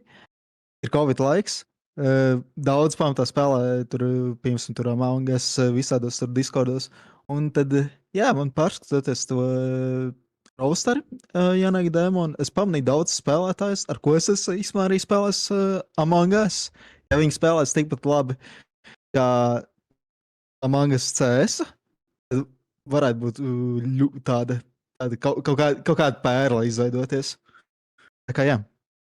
Ir Covid laiks. Daudz pamatā spēlē tur, piemēram, tur Among Us, visādos tur Discordos. Un tad, jā, man pārskatoties to rosteri Jānaigi Dēmoni, es pamanīju daudz spēlētājus, ar ko es esmu īstenībā arī spēlējis Among Us. Ja viņi spēlēs tikpat labi kā Among Us CS, tad varētu būt tāda kaut kāda pērla izveidoties. Tā kā jā.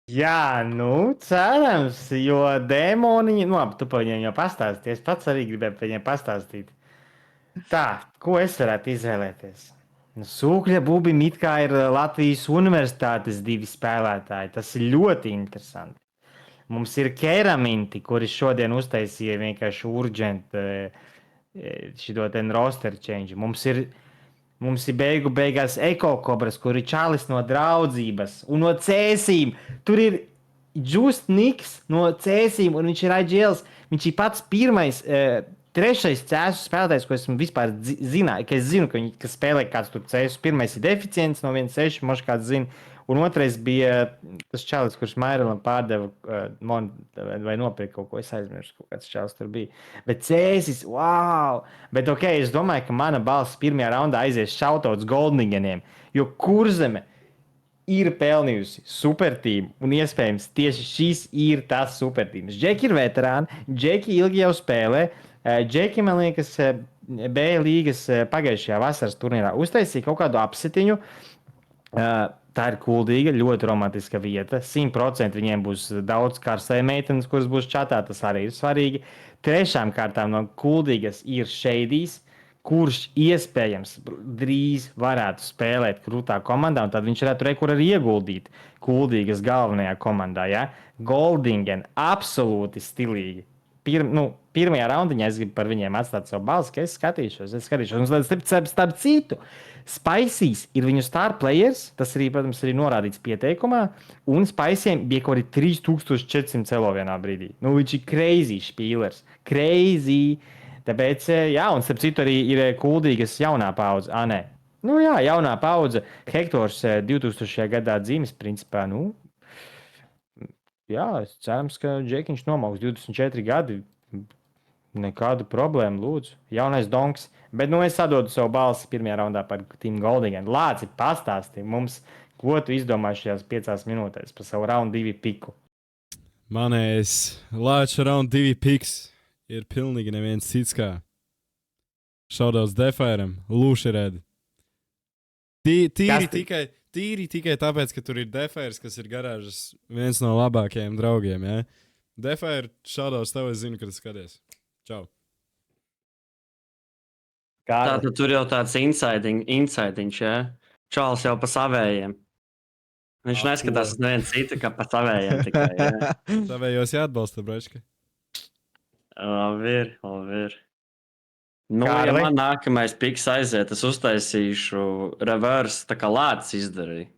Jā, nu, cerams, jo dēmoniņi, nu, labi, tu par viņiem jau pastāstīji, es pats arī gribēju par viņiem pastāstīt. Tā, ko es varētu izvēlēties? Nu, Sūkļa Bubim it kā ir Latvijas universitātes 2 spēlētāji, tas ir ļoti interesanti. Mums ir Keraminti, kuri šodien uztaisīja vienkārši urgent šito ten roster change. Mums ir beigās Ekokobras, kur ir Čalis no draudzības un no Cēsīm. Tur ir Just Niks no Cēsīm un viņš ir IGLs. Viņš ir pats pirmais, trešais Cēsu spēlētājs, ko esmu vispār zināju, ka es zinu, ka spēlē kāds tur Cēsu. Pirmais ir Deficients no 1.6, moš kāds zina. Un otrais bija tas čalis, kurš Mairelam pārdeva vai nopirka kaut ko. Es aizmirsu, kaut kāds čalis tur bija. Bet Cēsis, wow! Bet ok, es domāju, ka mana balss pirmajā raundā aizies šautauts Goldningeniem, jo Kurzeme ir pelnījusi supertīmu, un iespējams tieši šis ir tas supertīms. Džeki ir veterāni, Džeki ilgi jau spēlē. Džeki, man liekas, B līgas pagājušajā vasaras turnīrā uztaisīja kaut kādu apsetiņu. Tā ir kuldīga, ļoti romantiska vieta. 100% viņiem būs daudz karsēju meitenes, kuras būs čatā. Tas arī ir svarīgi. Trešām kārtām no kuldīgas ir Šeidijs, kurš iespējams drīz varētu spēlēt krūtā komandā, un tad viņš varētu rekur arī ieguldīt kuldīgas galvenajā komandā. Ja? Goldingen absolūti stilīgi. Pirmajā raundiņā es gribu par viņiem atstāt savu balsi, ka es skatīšos. Un starp citu, Spiceys ir viņu star players, tas arī, protams, ir norādīts pieteikumā, un Spiceyiem bija kaut kādi 3400 celo vienā brīdī. Nu, viņš ir crazy spīlers. Crazy. Tāpēc, jā, un starp citu arī ir kuldīgas jaunā paudze. Nē. Nu, jā, jaunā paudze. Hektors 2000. gadā dzimis, principā, nu, jā, es cerams, ka Džekiņš nomauks 24 gadi. Nekādu problēmu, lūdzu. Jaunais donks. Bet, nu, es sadodu savu balsi pirmajā raundā par Team Goldingen. Lāci, pastāsti mums, ko tu izdomāji šajās 5 minūtēs par savu round 2 piku. Manējais Lāča round 2 piks ir pilnīgi neviens cits kā Shoutouts Defairam, Lūšerēdi. Tīri tikai tāpēc, ka tur ir Defairs, kas ir garāžas viens no labākajiem draugiem, ja? Defair, shoutouts tev, es zinu, ka tu skaties. Čau. Tātad tur jau tāds insidiņš, ja? Čāls jau pa savējiem. Viņš neskatās uz nevienu citu, kā pa savējiem tikai, ja? Savējos jāatbalsta, bračka. Labi ir. Nu, ja man nākamais piks aiziet, es uztaisīšu reverse, tā kā Lācis izdarīja.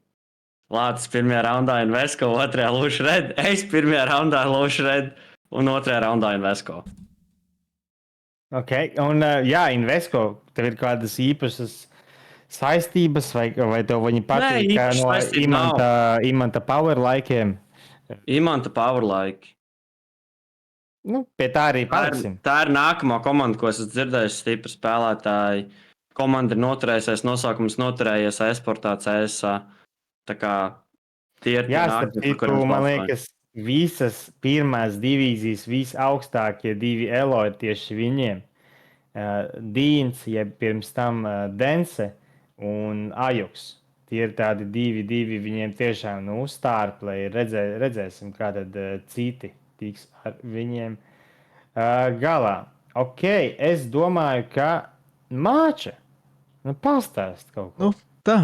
Lācis pirmajā raundā Invesco, otrajā Lūšred. Es pirmajā raundā Lūšred un otrajā raundā Invesco. Ok, un jā, Invesco, tev ir kādas īpašas saistības, vai tev viņi patīk no Imanta Power laikiem? Imanta Power laiki. Nu, pie tā arī paliksim. Tā ir nākamā komanda, ko esmu dzirdējis, stipri spēlētāji. Komanda ir noturējusies, nosaukums noturējies esportā CSA. Tā kā Tie ir tie Jā, starp nākamie, par citu, kuriem es man balsoju. liekas, visas pirmās divīzijas, visaugstākie divi elo ir tieši viņiem. Dīns, jeb pirms tam Dense un Ajuks. Tie ir tādi divi viņiem tiešām stārplei. Redzēsim, kā tad citi tiks ar viņiem galā. Ok, es domāju, ka Māča, pastāst kaut ko. Nu, tā,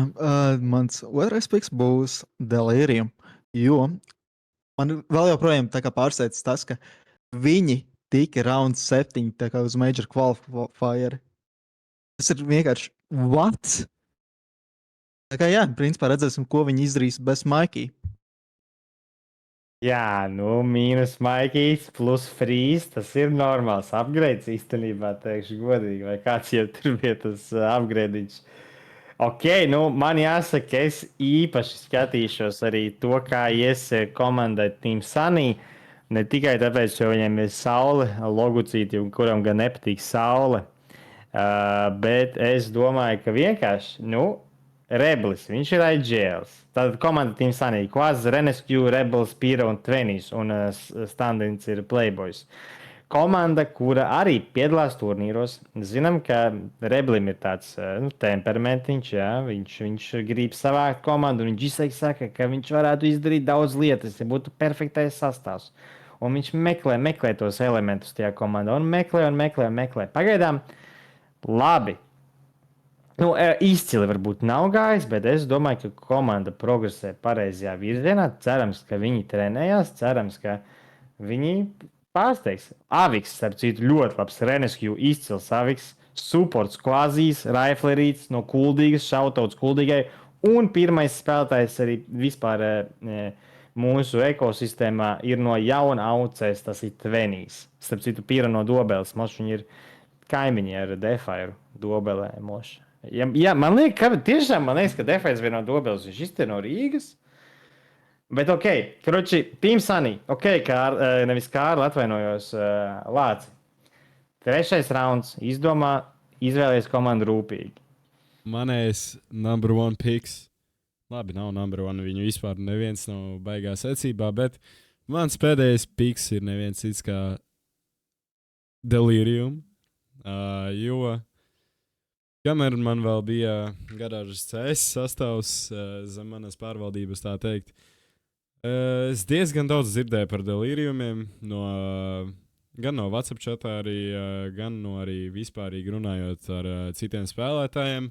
mans otrais piks būs Delirium. Jo man vēl joprojām tā kā pārsteidz tas, ka viņi tika round 7 tā kā uz Major Qualifier. Tas ir vienkārši what? Tā kā jā, principā redzēsim, ko viņi izdarīs bez Maikī. Jā, mīnus Maikijs plus frīz. Tas ir normāls upgrades īstenībā, teikšu godīgi. Vai kāds jau tur bija tas upgradiņš. Ok, man jāsaka, es īpaši skatīšos arī to, kā ies komandai Team Sunny. Ne tikai tāpēc, ka viņiem ir saule, logucīti, un kuram gan nepatīk saule. Bet es domāju, ka vienkārši, Rebels, viņš ir IGLs. Tātad komanda Team Sunny, Quaz, Renescue, Rebels, Pira un Tvenīs, un standins ir Playboys. Komanda, kura arī piedalās turnīros. Zinām, ka Reblim ir tāds temperamentiņš, jā, viņš grib savākt komandu, un viņš izteikti saka, ka viņš varētu izdarīt daudz lietas, ja būtu perfektais sastāvs. Un viņš meklē tos elementus tajā komandā, un meklē. Pagaidām, labi. Izcili varbūt nav gājis, bet es domāju, ka komanda progresē pareizajā virzienā. Cerams, ka viņi trenējās, cerams, ka viņi pārsteigs. Aviks, starp citu, ļoti labs Renescue, izcils Aviks, supports Kvazīs, Raiflerīts no Kuldīgas, šautauts Kuldīgai, un pirmais spēlētājs arī vispār mūsu ekosistēmā ir no jauna aucēs, tas ir Tvenīs. Starp citu, Pira no Dobeles, moš viņi ir kaimiņi ar Defairu Dobelē, moš. Ja, man liekas, ka Defais bija no Dobeles, viņš iztie no Rīgas. Bet ok, kroči, Team Sunny, ok, nevis Kārli, atvainojos, Lāci. Trešais rauns, izvēlies komandu rūpīgi. Manējais number one picks. Labi, nav number one, viņu vispār neviens nav baigā secībā, bet mans pēdējais picks ir neviens cits kā Delirium. Jo kamēr man vēl bija garāžas CS sastāvs zem manas pārvaldības, tā teikt, es diezgan daudz dzirdēju par delīriumiem, gan no WhatsApp chatā, gan no arī vispārīgi runājot ar citiem spēlētājiem.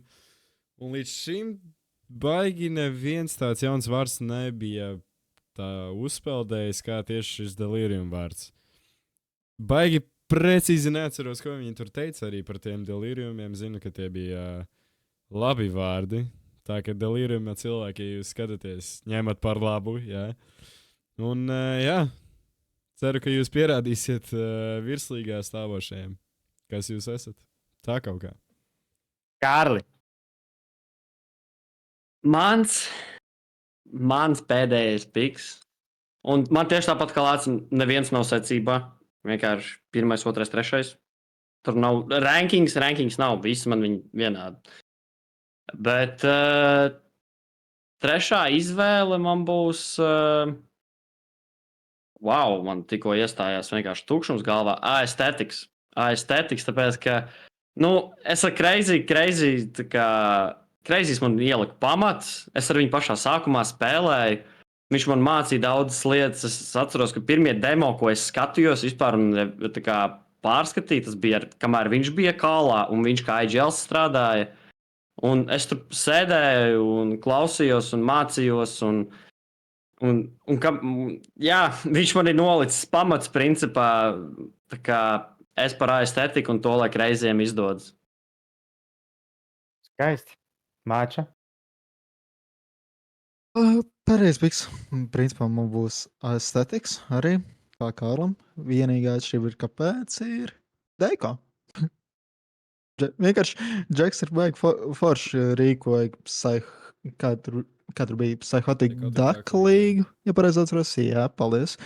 Un līdz šim baigi neviens tāds jauns vārds nebija tā uzpeldējis, kā tieši šis delīrium vārds. Baigi precīzi neatceros, ko viņi tur teica arī par tiem delīriumiem. Zinu, ka tie bija labi vārdi. Tā kā delīriumā cilvēki, ja jūs skatāties, ņemat par labu, jā. Un, jā, ceru, ka jūs pierādīsiet virslīgā stāvošajiem, kas jūs esat. Tā kaut kā. Kārli. Mans pēdējais piks. Un man tieši tāpat kā Lācis, neviens nav secībā. Vienkārši 1, 2, 3. Tur nav rankings nav, visi man viņi vienādi. Bet trešā izvēle man būs. Wow, man tikko iestājās vienkārši tukšums galvā. Aesthetics, tāpēc ka es ar Crazy, Crazy man ielika pamats. Es ar viņu pašā sākumā spēlēju. Viņš man mācīja daudzas lietas. Es atceros, ka pirmie demo, ko es skatījos, vispār pārskatīju, tas bija, kamēr viņš bija kalā un viņš kā IGL strādāja. Un es tur sēdēju un klausījos un mācījos. Jā, viņš man ir nolicis pamats principā. Es par estētiku un to, lai reizēm izdodas. Skaisti. Māča. Pareizi piks. Principā man būs estētiks arī, kā Kārlam. Vienīgā atšķirība ir, kāpēc ir Deiko. Vienkārši Džeks ir baigi forši rīkoja kā tur bija Psychotic Duck League, ja pareizi atceros, jā, paldies.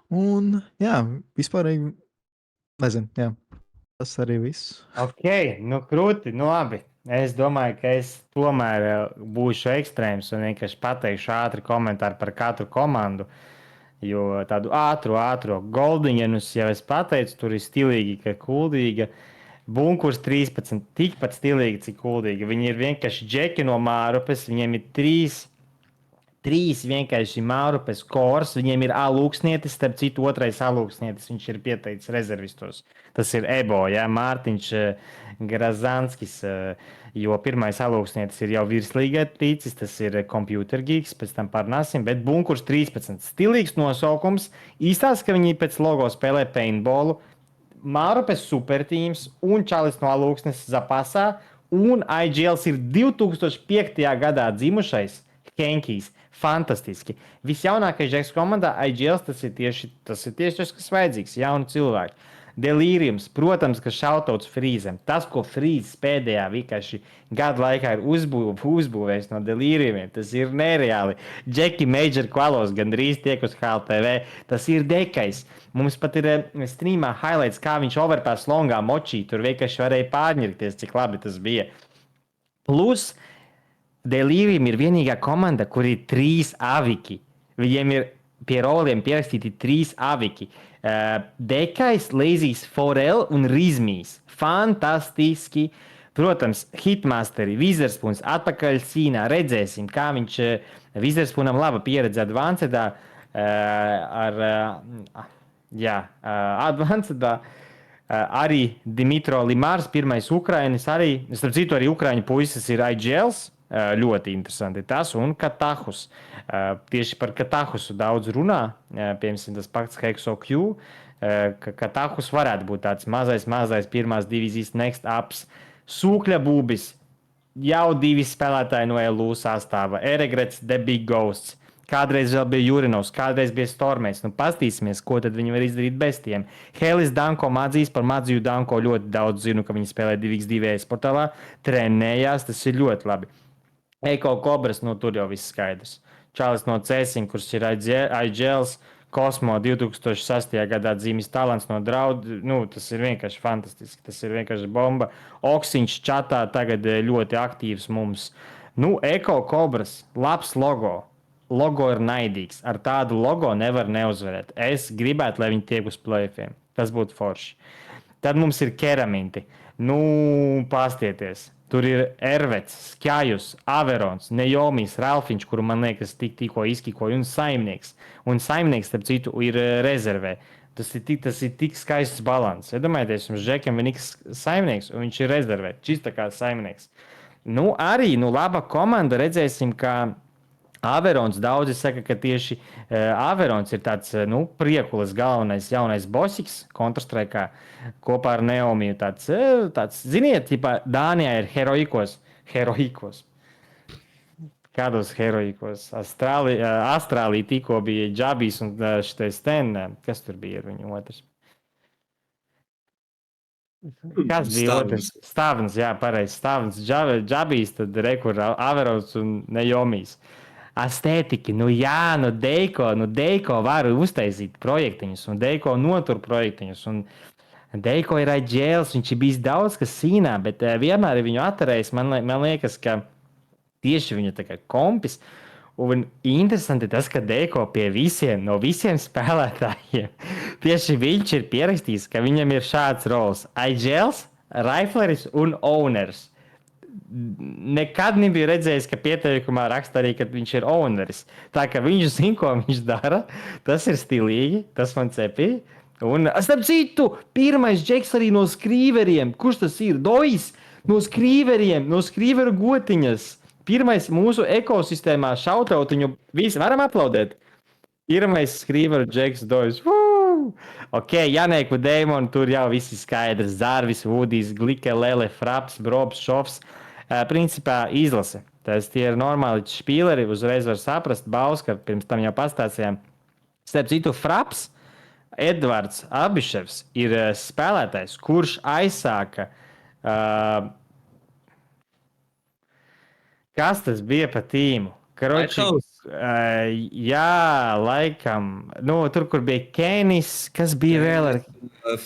Un jā, vispārīgi, nezinu, jā, tas arī viss. Ok, krūti, labi. Es domāju, ka es tomēr būšu ekstrēms un vienkārši pateikšu ātri komentāru par katru komandu. Jo tādu ātru goldiņus jau es pateicu, tur ir stilīgi, ka kuldīga. Bunkurs 13, tikpat stilīgi, cik kuldīga. Viņi ir vienkārši džeki no Mārupes, viņiem ir trīs vienkārši Mārupes kors, viņiem ir alūksnietis, starp citu otrais alūksnietis, viņš ir pieteicis rezervistos. Tas ir Ebo, ja, Mārtiņš Grazanskis, jo pirmais alūksnietis ir jau virslīgā ticis, tas ir Computer Geeks, pēc tam parunāsim, bet Bunkurs 13, stilīgs nosaukums, īstās, ka viņi pēc logo spēlē paintballu, Mārupes supertīms un Čalis no alūksnes Zapasā, un IGLs ir 2005. gadā dzimušais Henkijs. Fantastiski. Visjaunākais žeks komandā IGLs, tas ir tieši tas, kas vajadzīgs, jauni cilvēki. Delīriums, protams, ka šautauts Frīzem. Tas, ko Frīzes pēdējā vienkārši gadu laikā ir uzbūvējis no delīriumiem, tas ir nereāli. Džeki Major kvalos gandrīz tiek uz HLTV. Tas ir dekais. Mums pat ir streamā highlights, kā viņš overpass longā močī. Tur vienkārši varēja pārņirkties, cik labi tas bija. Plus, Delīrium ir vienīgā komanda, kur ir 3 aviki. Viņiem ir pie roliem pierakstīti 3 aviki. Dekais, Leizijs, Forel un Rizmijs. Fantastiski! Protams, Hitmasteri, Wizardspuns atpakaļ cīnā. Redzēsim, kā viņš Wizardspunam laba pieredze Advancedā. Advancedā. Arī Dimitro Limārs, pirmais Ukrainis, arī, starp citu, arī Ukraiņu puisis ir IGLs. Ļoti interesanti tas, un Katahus. Tieši par Katahusu daudz runā, piemēram, tas pakts Hexo Q, ka Katahus varētu būt tāds mazais pirmās divīzijas next ups. Sūkļa būbis, jau 2 spēlētāji no LU sastāva, Eregrets, The Big Ghosts. Kādreiz vēl bija Jurinovs, kādreiz bija Stormēs. Nu, pastīsimies, ko tad viņi var izdarīt bez tiem. Helis Danko mācīs par Madziju Danko ļoti daudz zinu, ka viņi spēlē 2x2 e-sportālā, trenējās, tas ir ļoti labi. Eko Kobras, nu tur jau viss skaidrs. Čalis no Cēsiņa, kurš ir IGLs, Kosmo 2006. gadā dzīvis talants no draudu. Nu, tas ir vienkārši fantastiski, tas ir vienkārši bomba. Oksiņš čatā tagad ļoti aktīvs mums. Nu, Eko Kobras, labs logo. Logo ir naidīgs. Ar tādu logo nevar neuzvarēt. Es gribētu, lai viņi tiek uz play-offiem. Tas būtu forši. Tad mums ir Keraminti. Nu, pastieties. Tur ir Ervets, Skjājus, Averons, Nejomijs, Ralfiņš, kuru man liekas tikko izkikoja, un Saimnieks. Un Saimnieks, starp citu, ir rezervē. Tas ir tik skaists balans. Iedomājieties, jums Žekam vienīgs Saimnieks, un viņš ir rezervē. Čista kā Saimnieks. Nu, arī laba komanda. Redzēsim, ka Averons, daudzi saka, ka tieši Averons ir tāds priekulis galvenais jaunais bosiks Counter-Strike'ā kopā ar Neomiju. Tāds ziniet, tipā Dānijā ir heroikos. Kādos heroikos? Austrālija tikko bija Džabijs un šitais ten, kas tur bija ar viņu otrs? Kas bija otrs? Stāvens, jā, pareizi. Stāvens, Džabijs, tad rekur Averons un Nejomijs. Astētiki, Deiko var uztaisīt projektiņus, un Deiko notur projektiņus, un Deiko ir IGLs, viņš ir bijis daudz, kas cīnā, bet vienmēr ir viņu atturējis, man liekas, ka tieši viņu tā kā kompis, un interesanti tas, ka Deiko pie no visiem spēlētājiem, tieši viņš ir pierakstījis, ka viņam ir šāds rols, IGLs, rifleris un owners. Nekad nebija redzējis, ka pieteikumā raksta arī, ka viņš ir owneris. Tā kā viņš zina, ko viņš dara, tas ir stilīgi, tas man cepīja. Un, starp citu, pirmais džeks arī no skrīveriem. Kurš tas ir? Dojs no skrīveriem, no skrīveru gotiņas. Pirmais mūsu ekosistēmā šautautiņu. Visi varam aplaudēt. Pirmais skrīveru džeks Dojs. Ok, Janēku Deimonu, tur jau viss ir skaidrs. Zārvis, Vudijs, Glike, Lele, Fraps, Brobs, Šofs. Principā izlase. Tie ir normāli špīleri, uzreiz var saprast. Bauska, pirms tam jau pastāstījām. Starp citu, Fraps, Edvards Abiševs ir spēlētājs, kurš aizsāka. Kas tas bija pa tīmu? Jā, laikam. Nu, tur, kur bija Kenis, kas bija vēl ar...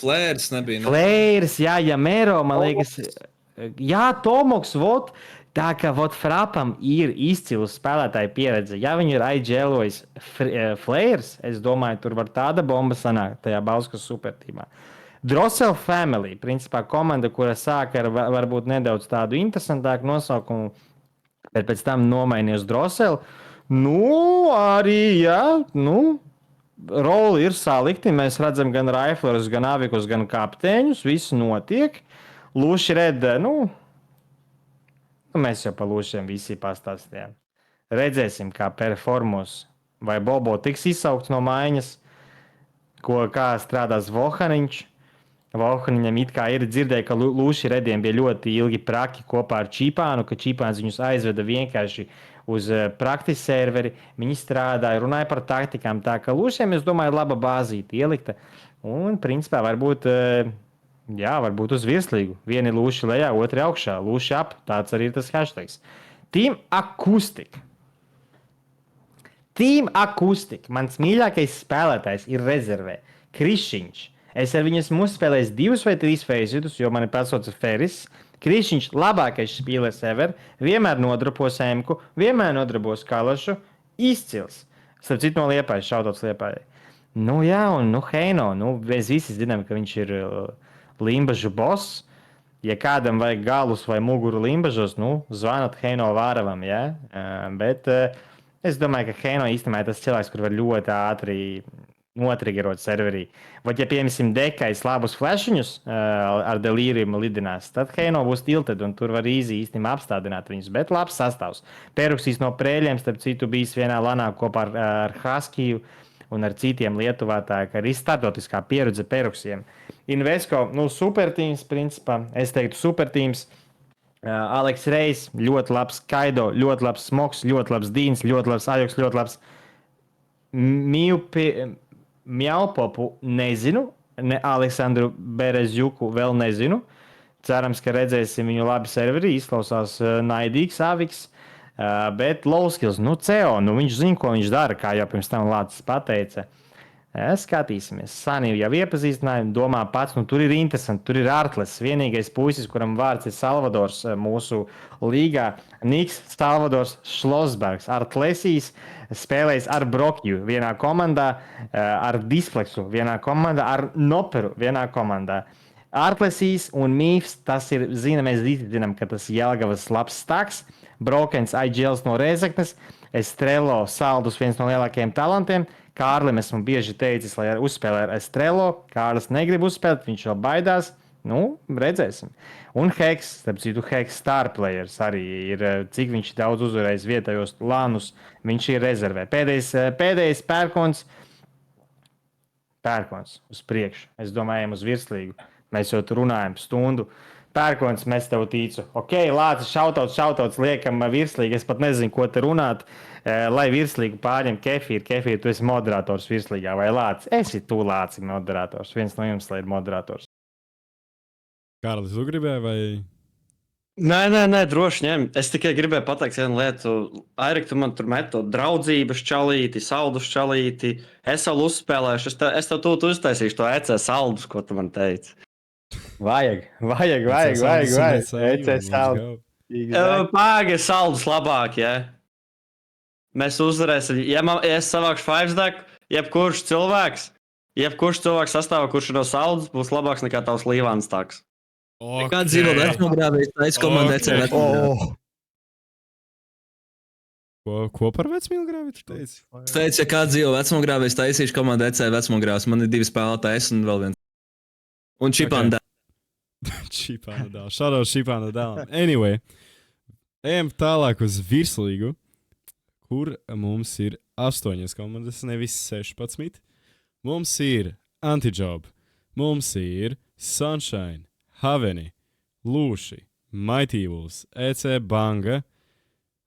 Flērs nebija. Flērs, jā, Jamero, man liekas... Jā, Tomoks, vot, tā kā vot Frapam ir izcila spēlētāja pieredze. Ja viņi ir aizģēlojis Flares, es domāju, tur var tāda bomba sanākt tajā Bauskas supertīmā. Drossel Family, principā komanda, kura sāka ar varbūt nedaudz tādu interesantāku nosaukumu, bet pēc tam nomainīja uz Drossel. Nu, arī, jā, nu, roli ir salikti. Mēs redzam gan Raiflerus, gan Avikus, gan kapteiņus. Viss notiek. Lūši Red, nu, mēs jau par Lūšiem visi pastāstījām. Redzēsim, kā performos. Vai Bobo tiks izsaukts no maiņas, kā strādās Vohaniņš. Vohaniņam it kā ir dzirdēja, ka Lūši Rediem bija ļoti ilgi praki kopā ar Čīpānu, ka Čīpāns viņus aizveda vienkārši uz praktiski serveri. Viņi strādāja, runāja par taktikām. Tā kā Lūšiem, es domāju, laba bāzīte ielikta. Un, principā, varbūt uz virslīgu. Vieni Lūši lejā, otri augšā. Lūši ap, tāds arī ir tas hashtags. Team Acoustic. Team Acoustic. Mans mīļākais spēlētājs ir rezervē. Krišiņš. Es ar viņu esmu uzspēlējis 2 vai 3 feizitus, jo mani pasauca Feris. Krišiņš labākais spīlers ever, vienmēr nodarbos Emku, vienmēr nodarbos Kalašu, izcils. Starp citu no Liepājas, šaudots Liepājai. Nu jā, un Heino, mēs visi zinām, ka viņš ir limbažu boss. Ja kādam vajag galus vai muguru limbažos, zvanot Heino Vāravam, jā. Bet es domāju, ka Heino īstenībā ir tas cilvēks, kur var ļoti ātri notrigerot serverī. Vai, ja piemēram, dekais labus flashiņus ar delīriju lidinās, tad Heino būs tilted, un tur var īstenībā apstādināt viņus. Bet labs sastāvs. Peruksīs no Prēļiem, starp citu, bijis vienā lanā kopā ar Haskiju un ar citiem Lietuvā, tā kā arī starptautiskā pieredze Peruksiem. Invesco, supertīms, principā. Es teiktu supertīms. Aleks Reis, ļoti labs Kaido, ļoti labs Smoks, ļoti labs Dīns, ļoti labs Ajoks, ļoti labs Mjaupopu nezinu, ne Aleksandru Berezjuku vēl nezinu. Cerams, ka redzēsim viņu labi serverī, izklausās naidīgs Aviks, bet Lowskills, CEO, viņš zina, ko viņš dara, kā jau pirms tam Lācis pateica. Skatīsimies. Saniju jau iepazīstināju, domā pats, tur ir interesanti, tur ir Artles, vienīgais puisis, kuram vārds ir Salvadors mūsu līgā. Niks Salvadors Šlosbergs, Artlesīs, spēlējis ar Brokju vienā komandā, ar Displexu vienā komandā, ar Noperu vienā komandā. Artlesīs un Mīfs, tas ir, mēs zinām, ka tas ir Jelgavas labs staks, Brokens Aģēls no Rēzeknes, Estrelo Saldus, viens no lielākajiem talantiem. Kārlim esmu bieži teicis, lai uzspēlē ar Estrelo. Kārlis negrib uzspēlēt, viņš jau baidās. Redzēsim. Un Heks, starp citu, Heks star players arī ir, cik viņš daudz uzvarējis vietējos lānus, viņš ir rezervē. Pēdējais pērkons uz priekšu. Es domāju, ejam uz virslīgu. Mēs jau tur runājam stundu. Pērkons, mēs tev ticu. Ok, Lācis, šautauts, liekam virslīgi. Es pat nezinu, ko te runāt. Lai virslīgu pārņem Kefīru. Kefīru, tu esi moderators virslīgā vai Lācis? Esi tu, Lācis, moderators. Viens no jums, lai ir moderators. Kārlis, tu gribēji vai? Nē, droši ņem. Es tikai gribēju pateikt vienu lietu. Airik, tu man tur met to draudzības čalīti, saldus čalīti. Es vēl uzspēlēšu. Es tev tu uztaisīšu to EC saldus, ko tu man teici. Vajag. EC saldus. Pāga saldus labāk, jā. Mēs uzvarēsim. Ja es savākšu 5-stack, jebkurš cilvēks sastāvā, kurš ir no saldus, būs labāks nekā tavs Līvāns staks. Okay. Kāds dzīvo vecmogrāvējs, taisa komanda EC vecmogrāvējs. Ko par vecmogrāvi tu teici? Es teicu, ja kāds dzīvo vecmogrāvējs, taisīšu komanda EC vecmogrāvs. Man ir 2 spēlētāji, es un vēl viens. Un Čipanda. Čipanda dēl. Šādos Čipanda dēlam. Anyway, ejam tālāk uz virslīgu, kur mums ir 8 komandas, nevis 16. Mums ir Antijob, mums ir Sunshine, Haveni, Lūši, Mighty Wolves, EC Banga,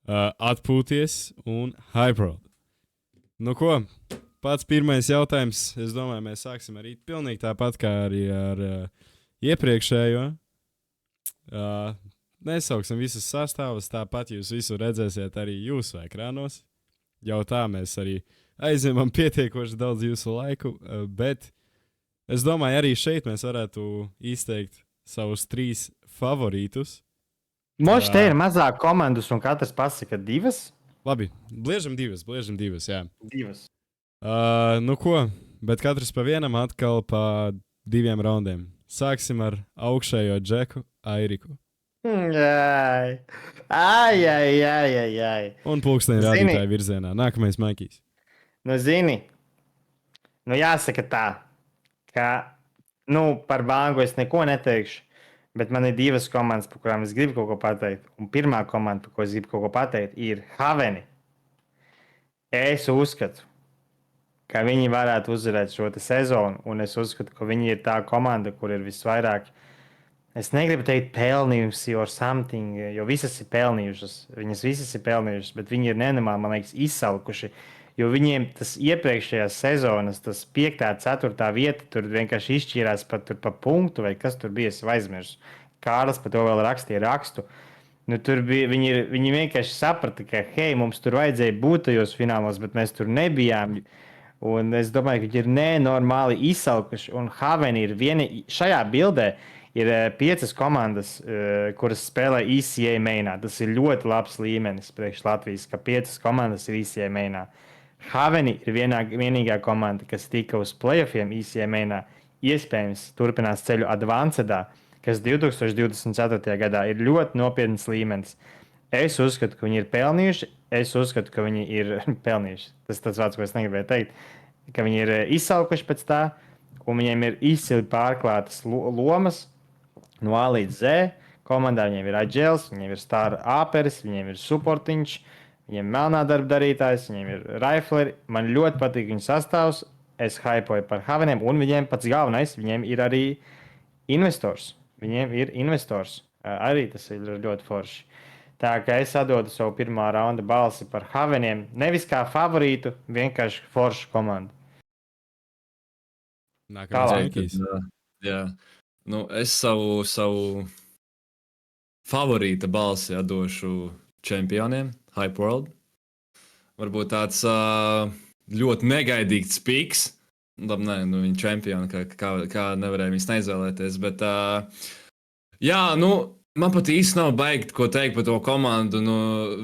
Atpūties un Hyperod. Nu ko, pats pirmais jautājums, es domāju, mēs sāksim arī pilnīgi tāpat kā arī ar iepriekšējo. Nesauksim visus sastāvus, tāpat jūs visu redzēsiet arī jūsu ekrānos. Jau tā mēs arī aizņemam pietiekoši daudz jūsu laiku, bet es domāju, arī šeit mēs varētu izteikt savus 3 favorītus. Moši te ir mazāk komandas, un katrs pasaka divas. Labi, bliežam divas, jā. Divas. Nu ko, bet katrs pa vienam atkal pa 2 raundiem. Sāksim ar augšējo džeku, Airiku. Ai. Un pulksteņa Zini- rādītāju virzienā. Nākamais Maikijs. Nu, zini, jāsaka tā, ka, par banku es neko neteikšu, bet man ir divas komandas, par kurām es gribu kaut ko pateikt. Un pirmā komanda, par ko es gribu kaut ko pateikt, ir Haveni. Es uzskatu, ka viņi varētu uzvarēt šo sezonu, un es uzskatu, ka viņi ir tā komanda, kur ir visvairāk. Es negribu teikt, pelnījusi or something, jo visas ir pelnījušas. Viņas visas ir pelnījušas, bet viņi ir nenormāli, man liekas, izsalkuši. Jo viņiem tas iepriekšējās sezonas, tas 5. un 4. vieta, tur vienkārši izšķīrās pa punktu, vai kas tur bija, es aizmirsu. Kārlis par to vēl rakstīja rakstu. Nu, tur bija, viņi vienkārši saprata, ka, hei, mums tur vajadzēja būt tajos finālos, bet mēs tur nebijām. Un es domāju, ka viņi ir nenormāli izsalkuši. Un Haveni ir viena, šajā bildē ir 5 komandas, kuras spēlē ECA mainā. Tas ir ļoti labs līmenis priekš Latvijas, ka 5 komandas ir ECA mainā. Haveni ir vienīgā komanda, kas tika uz playoffiem ECA mainā. Iespējams, turpinās ceļu Advancedā, kas 2024. gadā ir ļoti nopietns līmenis. Es uzskatu, ka viņi ir pelnījuši. Es uzskatu, ka viņi ir pelnījuši. Tas tas vārds, ko es negribēju teikt. Ka viņi ir izsalkuši pēc tā, un viņiem ir izcili pārklātas lomas no A līdz Z. Komandā viņiem ir Aģēls, viņiem ir Stāra Āperis, viņiem ir Supportiņš, viņiem ir melnā darba darītājs, viņiem ir Raifleri. Man ļoti patīk viņu sastāvs. Es hypoju par Haveniem, un viņiem pats galvenais, viņiem ir arī investors. Viņiem ir investors. Arī tas ir ļoti forši. Tā kā es atdodu savu pirmā raunda balsi par Haveniem, nevis kā favorītu, vienkārši foršu komandu. Nākamais Tālāk. Maikijs. Jā. Nu, es savu favorīta balsi atdošu čempioniem, Hype World. Varbūt tāds ļoti negaidīts piks. Labi, nē, nu viņi čempioni, kā nevarēja viņus neizvēlēties, bet jā, nu, man pat īsti nav baigi ko teikt par to komandu. Nu,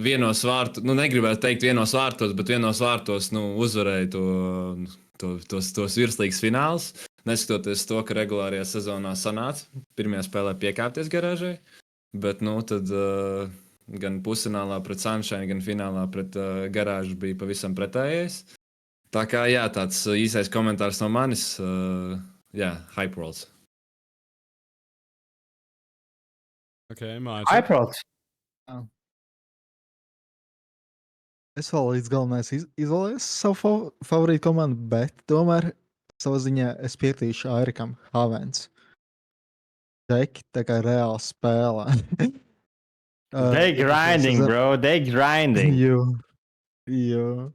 vienos vārtos, nu, negribētu teikt vienos vārtos, bet vienos vārtos, nu, uzvarēja tos virslīgas fināls. Neskatoties to, ka regulārajā sezonā sanāca pirmajā spēlē piekāpties garāžai, bet, nu, tad gan pusfinālā pret Sunshine, gan finālā pret garāžu bija pavisam pretējais. Tā kā, jā, tāds īsais komentārs no manis, jā, Hype Worlds. Ok, Mārcis. Hyperolds. Es vēl līdz galam izvēlējos savu favorītu komandu, bet tomēr savā ziņā es piekrītu Airikam Havens. Deki tā kā reāli spēlē. They grinding, bro. They grinding. Jo.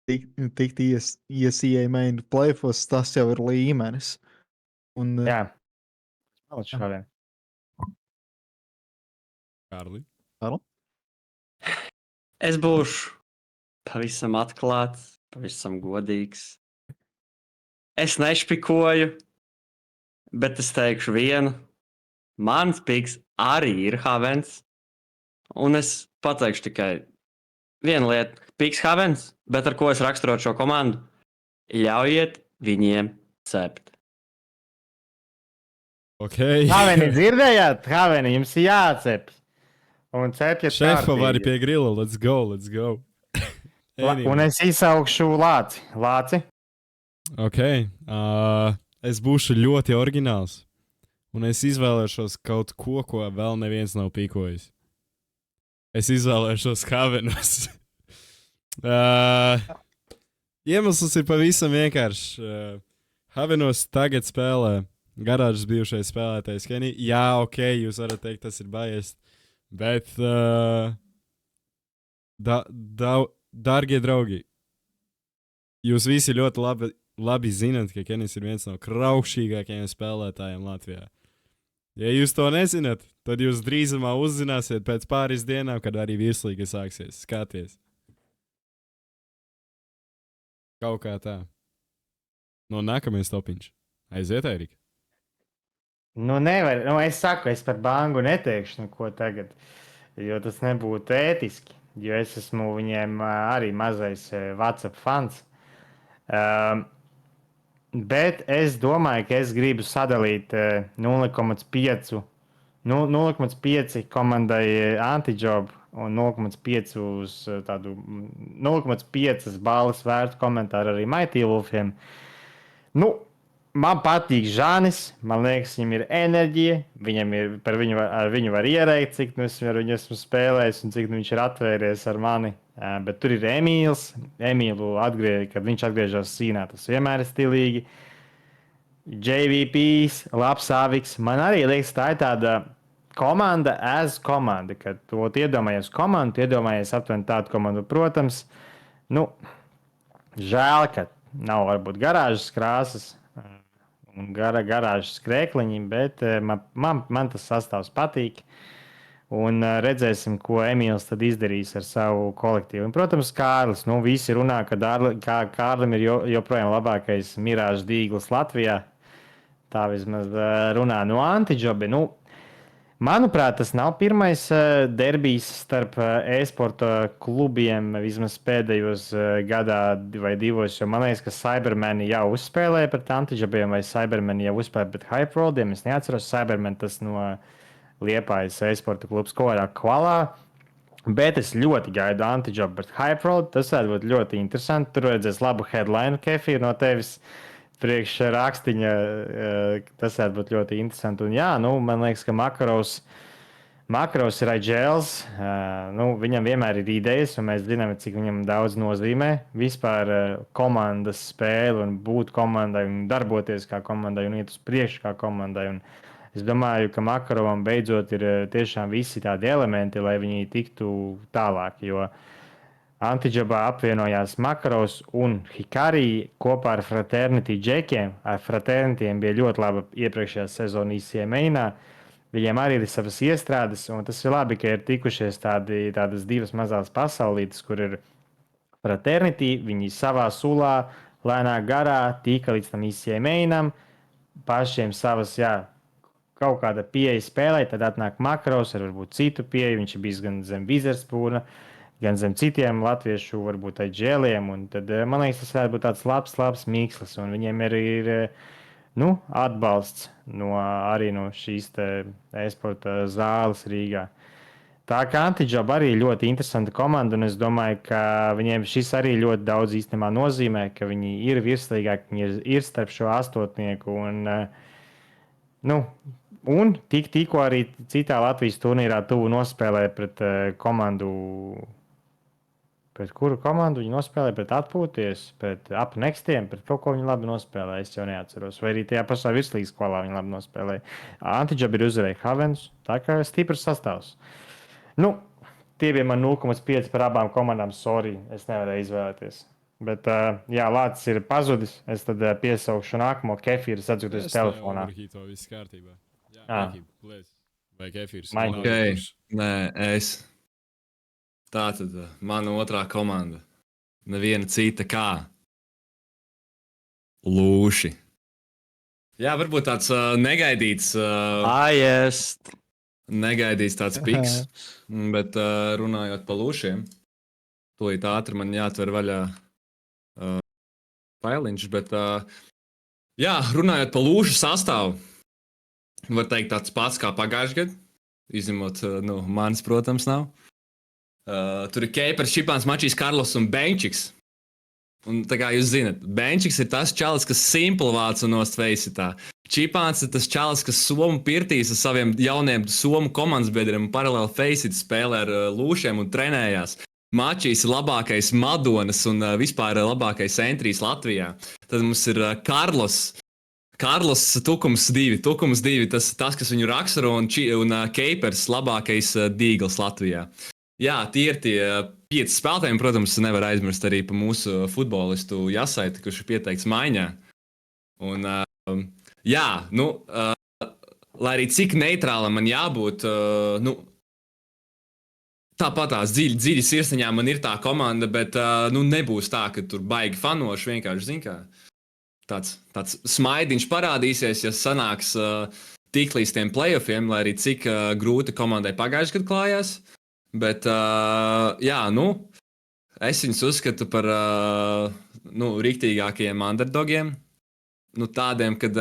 Tikt iesīja main playoffs, tas jau ir līmenis. Un, Jā. Malači Haveni. Kārli. Karl? Es būšu pavisam atklāts, pavisam godīgs. Es nešpikoju, bet es teikšu vienu. Mans piks arī ir Havens. Un es pateikšu tikai vienu lietu. Piks Havens, bet ar ko es raksturotu šo komandu? Ļaujiet viņiem cept. Ok. Haveni, dzirdējāt? Haveni, jums ir jācep. Un cepja Šefa var pie grila. Let's go. Un es izsaukšu Lāci. Lāci. Ok. Es būšu ļoti oriģināls. Un es izvēlēšos kaut ko, ko vēl neviens nav pīkojis. Es izvēlēšos Havenus. Iemesls ir pavisam vienkāršs. Havenos tagad spēlē garāžas bijušais spēlētājs Kenny. Jā, ok, jūs varat teikt, tas ir biased. Bet, dārgie draugi, jūs visi ļoti labi zināt, ka Kenijs ir viens no kraukšķīgākajiem spēlētājiem Latvijā. Ja jūs to nezināt, tad jūs drīzumā uzzināsiet pēc pāris dienām, kad arī virslīga sāksies. Skaties. Kaut kā tā. No nākamais topiņš. Aiziet, Erika. Nu, nevar, nu, es saku, es par Bangu neteikšu neko tagad, jo tas nebūtu ētiski. Jo es esmu viņiem arī mazais WhatsApp fans. Um, bet es domāju, ka es gribu sadalīt 0,5 komandai antijobu un 0,5 uz tādu 0,5 balvas vērtu komentāru arī Mighty Wolfiem. Nu, man patīk Žānis, man liekas, viņam ir enerģija, ar viņu var ierēkt, cik nu es ar viņu esmu spēlējis un cik nu viņš ir atvēries ar mani. Bet tur ir Emīls. Emīlu kad viņš atgriežas cīnā, tas vienmēr ir stilīgi. JVPs, labs Aviks. Man arī liekas, tā ir tāda komanda, kad tu iedomājies komandu, iedomājies aptuveni tādu komandu. Protams, nu, žēl, ka nav varbūt garāžas krāsas un garāžas krēkliņi, bet man tas sastāvs patīk. Un redzēsim, ko Emīls tad izdarīs ar savu kolektīvu. Un, protams, Kārlis. Nu, visi runā, ka Kārlim ir joprojām labākais mirāžu dīgls Latvijā. Tā vismaz runā no Antijobi. Nu, manuprāt, tas nav pirmais derbijs starp e-sporta klubiem vismaz pēdējos gadā vai divos. Jo man liekas, ka Cybermeni jau uzspēlēja pret Antijobiem vai Cybermeni jau uzspēlēja pret Hypeworldiem. Es neatceros Cybermeni tas no Liepājas e-sporta klubs Korā Kvalā. Bet es ļoti gaidu Antijobu pret Hypeworld. Tas varētu būt ļoti interesanti. Tur redzēs labu headline kefīru no tevis. Priekš rakstiņa, tas varētu būt ļoti interesanti. Un jā, nu, man liekas, ka Makros ir aģēls. Viņam vienmēr ir idejas, un mēs zinām, cik viņam daudz nozīmē vispār komandas spēle un būt komandai un darboties kā komandai un iet uz priekšu kā komandai. Un es domāju, ka Makarovam beidzot ir tiešām visi tādi elementi, lai viņi tiktu tālāk. Jo Antijobā apvienojās Makarovs un Hikari kopā ar Fraternity džekiem. Ar Fraternitiem bija ļoti laba iepriekšējā sezona ICMA. Viņiem arī ir savas iestrādes, un tas ir labi, ka ir tikušies tādas divas mazās pasaulītes, kur ir Fraternity, viņi savā sulā, lēnā garā, tika līdz tam ICMA, pašiem savas, kaut kāda pieeja spēlē, tad atnāk Makarovs ar varbūt citu pieeju, viņš ir bijis gan zem Wizardspūna, gan zem citiem latviešu, varbūt aģēliem, un tad, man liekas, tas varētu būt tāds labs mīkslis, un viņiem ir atbalsts arī no šīs e-sporta zāles Rīgā. Tā kā Antijob arī ļoti interesanta komanda, un es domāju, ka viņiem šis arī ļoti daudz īstenībā nozīmē, ka viņi ir virslīgāki, viņi ir starp šo astotnieku, un tikko arī citā Latvijas turnīrā tuvu nospēlēja pret komandu. Pret kuru komandu viņi nospēlēja? Pret Atpūties, pret Apnekstiem, pret kaut ko viņi labi nospēlēja. Es jau neatceros. Vai arī tajā pašā virslīgas skolā viņi labi nospēlēja. Antijob ir uzvarēja Havens, tā kā stiprs sastāvs. Tie bija man 0,5 par abām komandām. Sorry, es nevarēju izvēlēties. Bet, Lācis ir pazudis. Es tad piesaukšu nākamo kefīru, atzīties telefonā. To viss kārtībā. Vai kefīrs? Okay. Nē, es. Tā tad mana otrā komanda. Neviena cita kā Lūši. Jā, varbūt tāds negaidīts. Negaidīts tāds piks. Bet runājot par Lūšiem, tūlīt ātri man jāatver vaļā failiņš. Bet, runājot par Lūšu sastāvu, var teikt tāds pats kā pagājušajā gadā. Izņemot, manis, protams, nav. Tur ir Keipers, Čipāns, Mačijs, Karlos un Benčiks. Un tā kā jūs zinat, Benčiks ir tas čalis, kas simpli vāca nost veisitā. Čipāns ir tas čalis, kas Somu pirtīs ar saviem jauniem Somu komandas biedriem un paralēli feisiti spēlē ar Lūšiem un trenējās. Mačijs ir labākais Madonas un vispār labākais entrijs Latvijā. Tad mums ir Karlos, Tukums 2, tas, kas viņu raksturo, un Keipers, labākais dīgls Latvijā. Jā, tie ir tie 5 spēlētāji, protams, nevar aizmirst arī par mūsu futbolistu Jasaiti, kurš ir pieteikts maiņā. Un, lai arī cik neitrālam man jābūt, tāpatās dziļi sirsniņā man ir tā komanda, bet nebūs tā, ka tur baigi fanoši, vienkārši, zin kā, tāds smaidiņš parādīsies, ja sanāks tik līdz tiem playoffiem, lai arī cik grūti komandai pagājušajā gadā klājās. Bet, jā, nu, es viņus uzskatu par riktīgākajiem underdogiem. Nu, tādiem, kad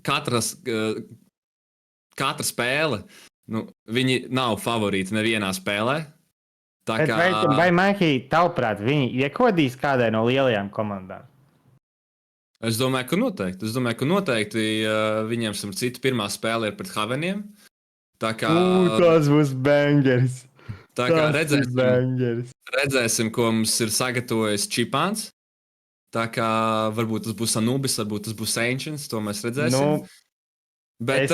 katra spēle, viņi nav favorīti nevienā spēlē. Tā Bet vai Maikī, tavuprāt, viņi iekodīs kādai no lielajām komandām? Es domāju, ka noteikti viņiem starp citu pirmā spēle ir pret Haveniem. Tā kā, Tas būs bangers. tā kā redzēsim, ko mums ir sagatavojis Čipāns. Tā kā varbūt tas būs Anubis, varbūt tas būs Ancients, to mēs redzēsim. Bet,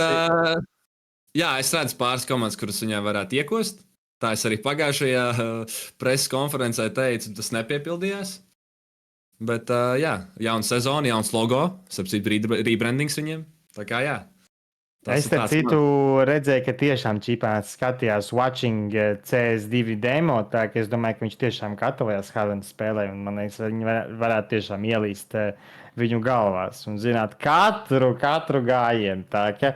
jā, es redzu pāris komandas, kuras viņai varētu iekost. Tā es arī pagājušajā preses konferencē teicu, tas nepiepildījās. Bet, jā, jauna sezona, jauns logo, sapcīt rebrandings viņiem. Tā kā, jā. Es starp citu redzēju, ka tiešām Čipāns skatījās watching CS2 demo, tā ka es domāju, ka viņš tiešām gatavojās Havenas spēlē, un man liekas, viņi varētu tiešām ielīst viņu galvās un zināt katru gājienu. Tā ka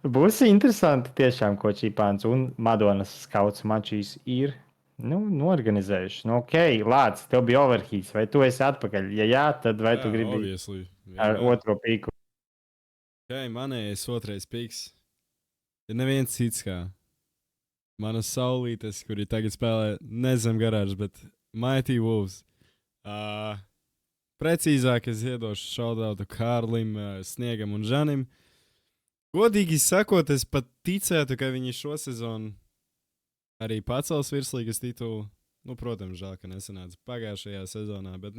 būs interesanti tiešām, ko Čipāns un Madonas skauts mačīs ir norganizējuši. Nu, ok, Lācis, tev bija overheats, vai tu esi atpakaļ? Ja jā, tad vai tu gribi obviously. ar otro pīku? Okay, manējais otrais piks ir neviens cits kā manas saulītes, kuri tagad spēlē nezem garāžas, bet Mighty Wolves. Precīzāk es iedošu šaudautu Kārlim, Sniegam un Žanim. Godīgi sakot, es pat ticētu, ka viņi šo sezonu arī pacels virslīgas titulu. Nu, protams, žēl, ka nesanāca pagājušajā sezonā, bet,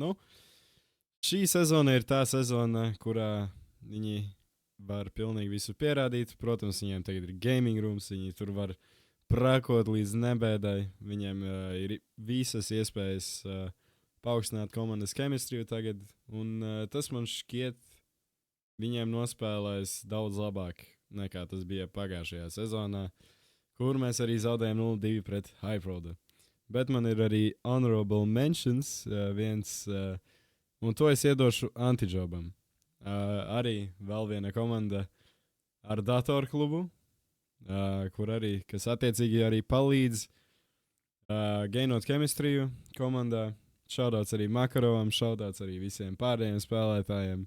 šī sezona ir tā sezona, kurā viņi var pilnīgi visu pierādīt. Protams, viņiem tagad ir gaming rooms, viņi tur var prakot līdz nebēdai. Viņiem ir visas iespējas paaugstināt komandas chemistriju tagad, un tas man šķiet viņiem nospēlēs daudz labāk nekā tas bija pagājušajā sezonā, kur mēs arī zaudējām 0-2 pret Hyperodu. Bet man ir arī honorable mentions viens, un to es iedošu Antijobam. Arī vēl viena komanda ar datorklubu, kur arī, kas attiecīgi arī palīdz gainot chemistriju komandā. Šaudauts arī Makarovam, šaudauts arī visiem pārējiem spēlētājiem.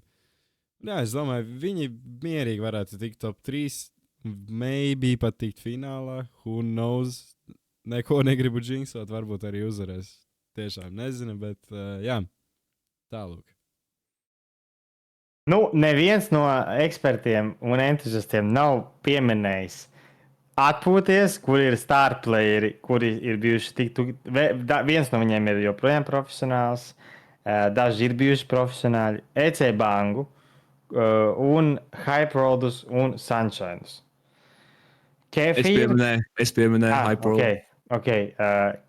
Jā, es domāju, viņi mierīgi varētu tikt top 3, maybe pat tikt finālā, who knows. Neko negribu džinksot, varbūt arī uzvarēs. Tiešām nezinu, bet jā, tālūk. Neviens no ekspertiem un entuziastiem nav pieminējis atpūties, kur ir star playeri, kuri ir bijuši viens no viņiem ir joprojām profesionāls, daži ir bijuši profesionāļi, EC Bangu un Hyperodus un Sunshinus. Es pieminēju Hyperodu. Okay.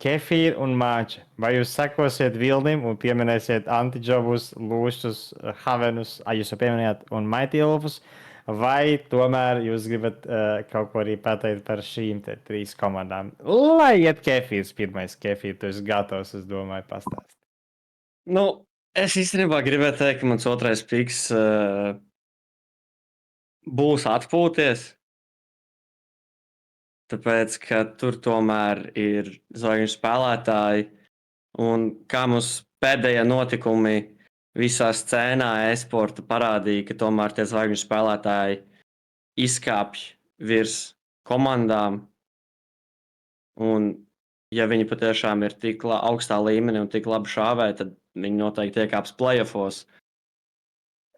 Kefīra un Māča. Vai jūs sekosiet Vilnim un pieminēsiet Antijobus, Lūšus, Havenus, jūs jau pieminējāt, un Mighty Wolves, vai tomēr jūs gribat kaut ko arī pateikt par šīm 3 komandām? Lai iet Kefīrs pirmais. Kefīra, tu esi gatavs, es domāju, pastāstīt. Es īstenībā gribēju teikt, ka mans otrais piks būs atpūties. Tāpēc, ka tur tomēr ir zvaigžņu spēlētāji, un kā mums pēdējie notikumi visā scēnā e-sporta parādīja, ka tomēr tie zvaigžņu spēlētāji izkāpj virs komandām, un ja viņi patiešām ir tik augstā līmenī un tik labi šāvē, tad viņi noteikti iekāps playoffos.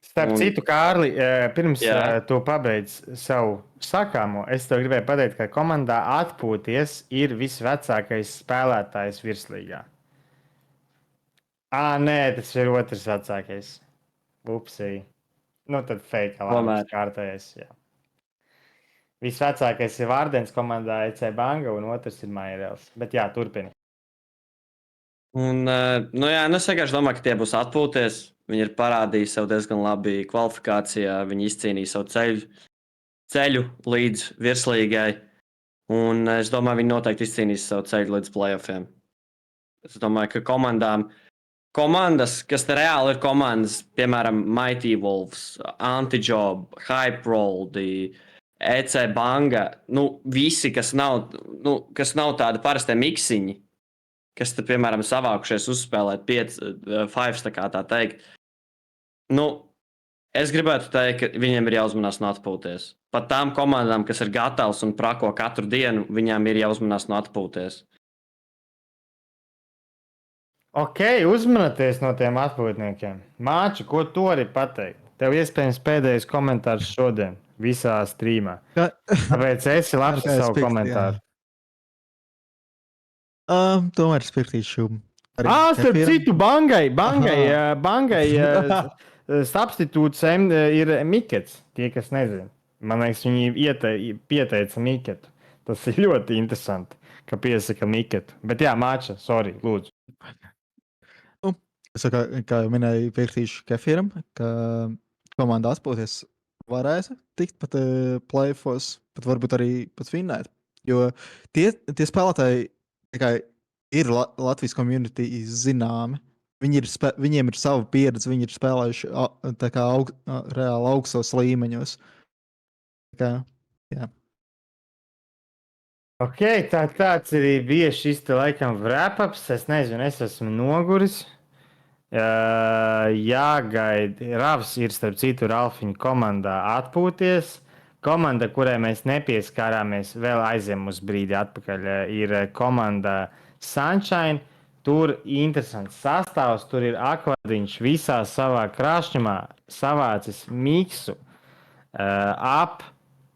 Starp citu, Kārli, pirms tu pabeidz savu sakāmo, es tev gribēju pateikt, ka komandā atpūties ir visvecākais spēlētājs virslīgā. Nē, tas ir otrs vecākais. Upsī. Tad fake labs kārtējais, jā. Visvecākais ir Vārdens komandā EC Banga un otrs ir Mairels. Bet jā, turpini. Un, es vienkārši domāju, ka tie būs atpūties. Viņi ir parādījuši sev diezgan labi kvalifikācijā. Viņi izcīnīja savu ceļu līdz virslīgai. Un es domāju, viņi noteikti izcīnīs savu ceļu līdz playoffiem. Es domāju, ka komandas, kas te reāli ir komandas, piemēram, Mighty Wolves, Antijob, Hyperold, EC Banga, visi, kas nav tādi parastie miksiņi, kas, te, piemēram, savākušies uzspēlēt 5, tā kā tā teikt. Es gribētu teikt, ka viņiem ir jāuzmanās no atpūties. Pat tām komandām, kas ir gatavas un prako katru dienu, viņām ir jāuzmanās no atpūties. Ok, uzmanieties no tiem atpūtniekiem. Māči, ko tu vari pateikt? Tev iespējams pēdējais komentārs šodien visā strīmā. Tāpēc esi labs ar savu komentāru. Tomēr es piekritīšu. Starp citu, Bangai substitūts ir Mikets. Tie, kas nezina. Man liekas, viņi pieteica Miketu. Tas ir ļoti interesanti, ka piesaka Miketu. Bet jā, Māča, sorry, lūdzu. Es kā jau minēju, piekritīšu Kefīram, ka komanda atpūties varēs tikt pat play-offos, pat varbūt arī pat vinnēt. Jo tie spēlētāji ir Latvijas community zināmi. Viņiem ir sava pieredze, viņi ir spēlējuši reāli augstos līmeņos. Jā. Ok, tāds arī bija šis te laikam wrap-ups. Es nezinu, es esmu noguris. Jāgaida. Ravs ir starp citu Ralfiņa komandā atpūties. Komanda, kurai mēs nepieskārāmies, vēl aizem uz brīdi atpakaļ, ir komanda Sunshine. Tur ir interesants sastāvs, tur ir Akvardiņš visā savā krāšņumā savācis miksu ap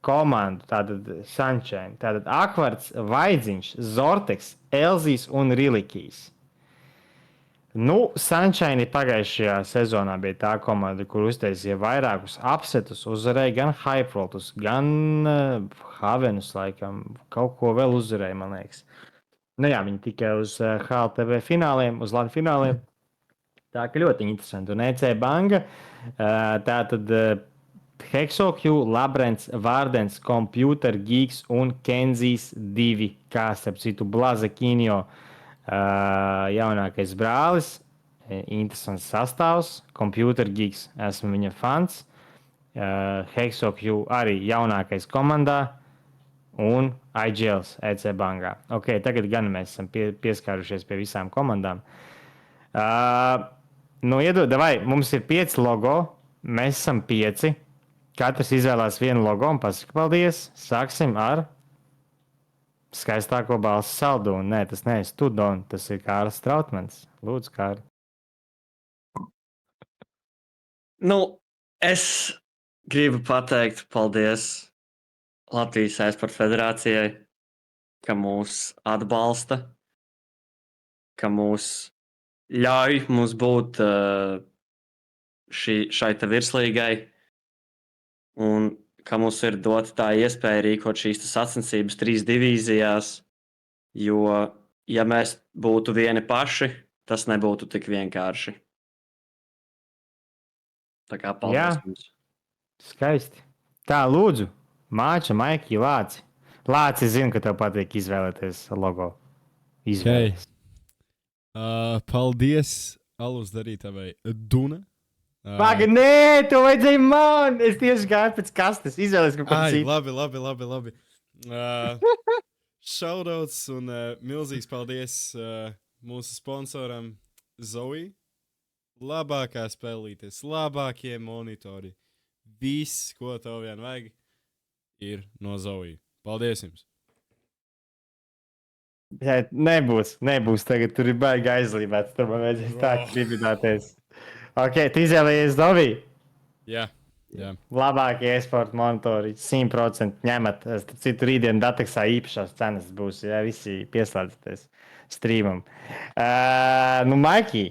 komandu, tātad Sunshine. Tātad Akvards, Vaidziņš, Zorteks, Elzijas un Rilikijs. Sunshine pagājušajā sezonā bija tā komanda, kur uztaisīja vairākus upsetus, uzvarēja gan Hypervoltus, gan Havenus, laikam, kaut ko vēl uzvarēja, man liekas. Viņi tikai uz HLTV fināliem, uz Latvijas fināliem. Tā kā ļoti interesanti. Un EC Banga, tātad Hexoq, Labrents, Vārdens, Computer Geeks un Kenzijs 2, kā starp citu Blaza Kinjo. Jaunākais brālis, interesants sastāvs, Computer Geeks, esmu viņa fans, Hexoq arī jaunākais komandā un IGLs EC Bangā. Ok, tagad gan mēs esam pieskārušies pie visām komandām. Mums ir 5 logo, mēs esam 5, katrs izvēlās vienu logo un pasaka paldies. Sāksim ar skaistāko balsu saldu. Nē, tas neesmu tu, Don, tas ir Kārlis Strautmans. Lūdzu, Kārli. Es gribu pateikt paldies Latvijas e-sporta federācijai, ka mūs atbalsta, ka mūs ļauj mums būt šai te virslīgai un ka mums ir dota tā iespēja rīkot šīs sacensības 3 divīzijās, jo, ja mēs būtu vieni paši, tas nebūtu tik vienkārši. Tā kā paldies jums. Skaisti. Tā, lūdzu, Māča, Maiki, Lāci. Lāci, zinu, ka tev patīk izvēlēties logo. Izvēlēties. Paldies alus darītavai Duna. Paga, nē, to vajadzēja man! Es tieši gāju pēc kastes, izvēlēs kaut ko citu. Labi. Shoutouts un milzīgs paldies mūsu sponsoram Zoe. Labākā spēlītes, labākie monitori. Viss, ko tev vien vajag, ir no Zoe. Paldies jums! Jā, nebūs. Tagad tur ir baigi aizlībēts. Tur man vajadzēs tā kribināties. Ok, tu izvēlējies Zoe? Jā. Labākie e-sporta monitori 100% ņemat. Citu rītdienu Dateksā īpašās cenas būs, ja visi pieslēdzaties streamam. Maiki,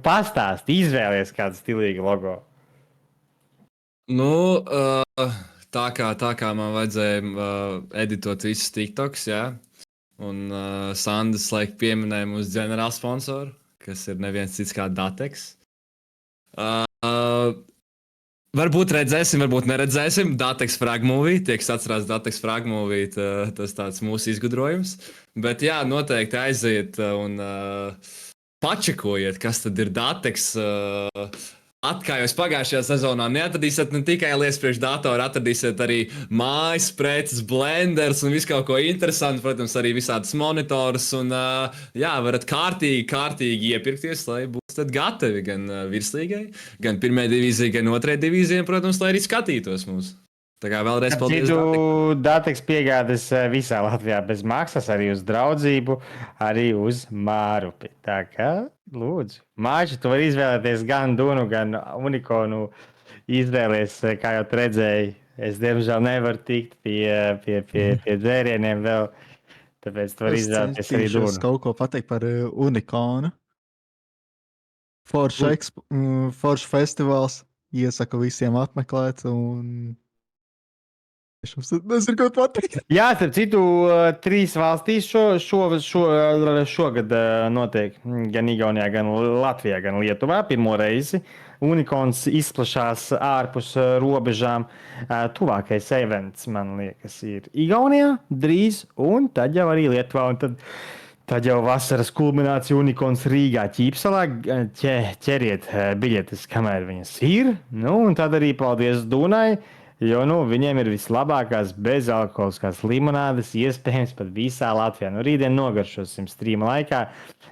pastāst, izvēlies kādu stilīgu logo. Tā kā man vajadzēja editot visus TikToks, jā. Un Sandis laik pieminēja mūsu ģenerāla sponsoru, kas ir neviens cits kā Dateks. Varbūt redzēsim, varbūt neredzēsim. Dateks Fragmovie, tie, kas atcerās Dateks Fragmovie, tas tāds mūsu izgudrojums. Bet jā, noteikti aiziet un pačekojiet, kas tad ir Dateks. Kā jūs pagājušajā sezonā neatradīsiet ne tikai lietas priekš datora, atradīsiet arī mājas preces, blenders un visu kaut ko interesantu, protams, arī visādas monitors. Un, jā, varat kārtīgi iepirkties, lai būsiet gatavi gan virslīgai, gan pirmajai divīzijai, gan otrajai divīzijai, protams, lai arī skatītos mūs. Tā kā vēlreiz paldies. Dateks piegādes visā Latvijā bez maksas, arī uz draudzību, arī uz Mārupi. Tā kā, lūdzu, Māči, tu vari izvēlēties gan Dunu, gan Unikonu. Izvēlies, kā jau redzēji, es diemžēl nevaru tikt pie dzērieniem vēl, tāpēc tu vari izvēlēties arī Dunu. Es kaut ko pateikt par Unikonu. Forša festivāls. Iesaku visiem apmeklēt un... Es nezinu, ko pateikt. Jā, starp citu, 3 valstīs šogad notiek gan Igaunijā, gan Latvijā, gan Lietuvā pirmo reizi. Unikons izplatās ārpus robežām. Tuvākais events, man liekas, ir Igaunijā drīz, un tad jau arī Lietuvā. Tad jau vasaras kulminācija Unikons Rīgā, Ķīpsalā. Ķeriet biļetes, kamēr viņas ir. Nu, un tad arī paldies Dunai. Jo viņiem ir vislabākās bezalkoholiskās limonādes, iespējams, pat visā Latvijā. Rītdien nogaršosim streama laikā.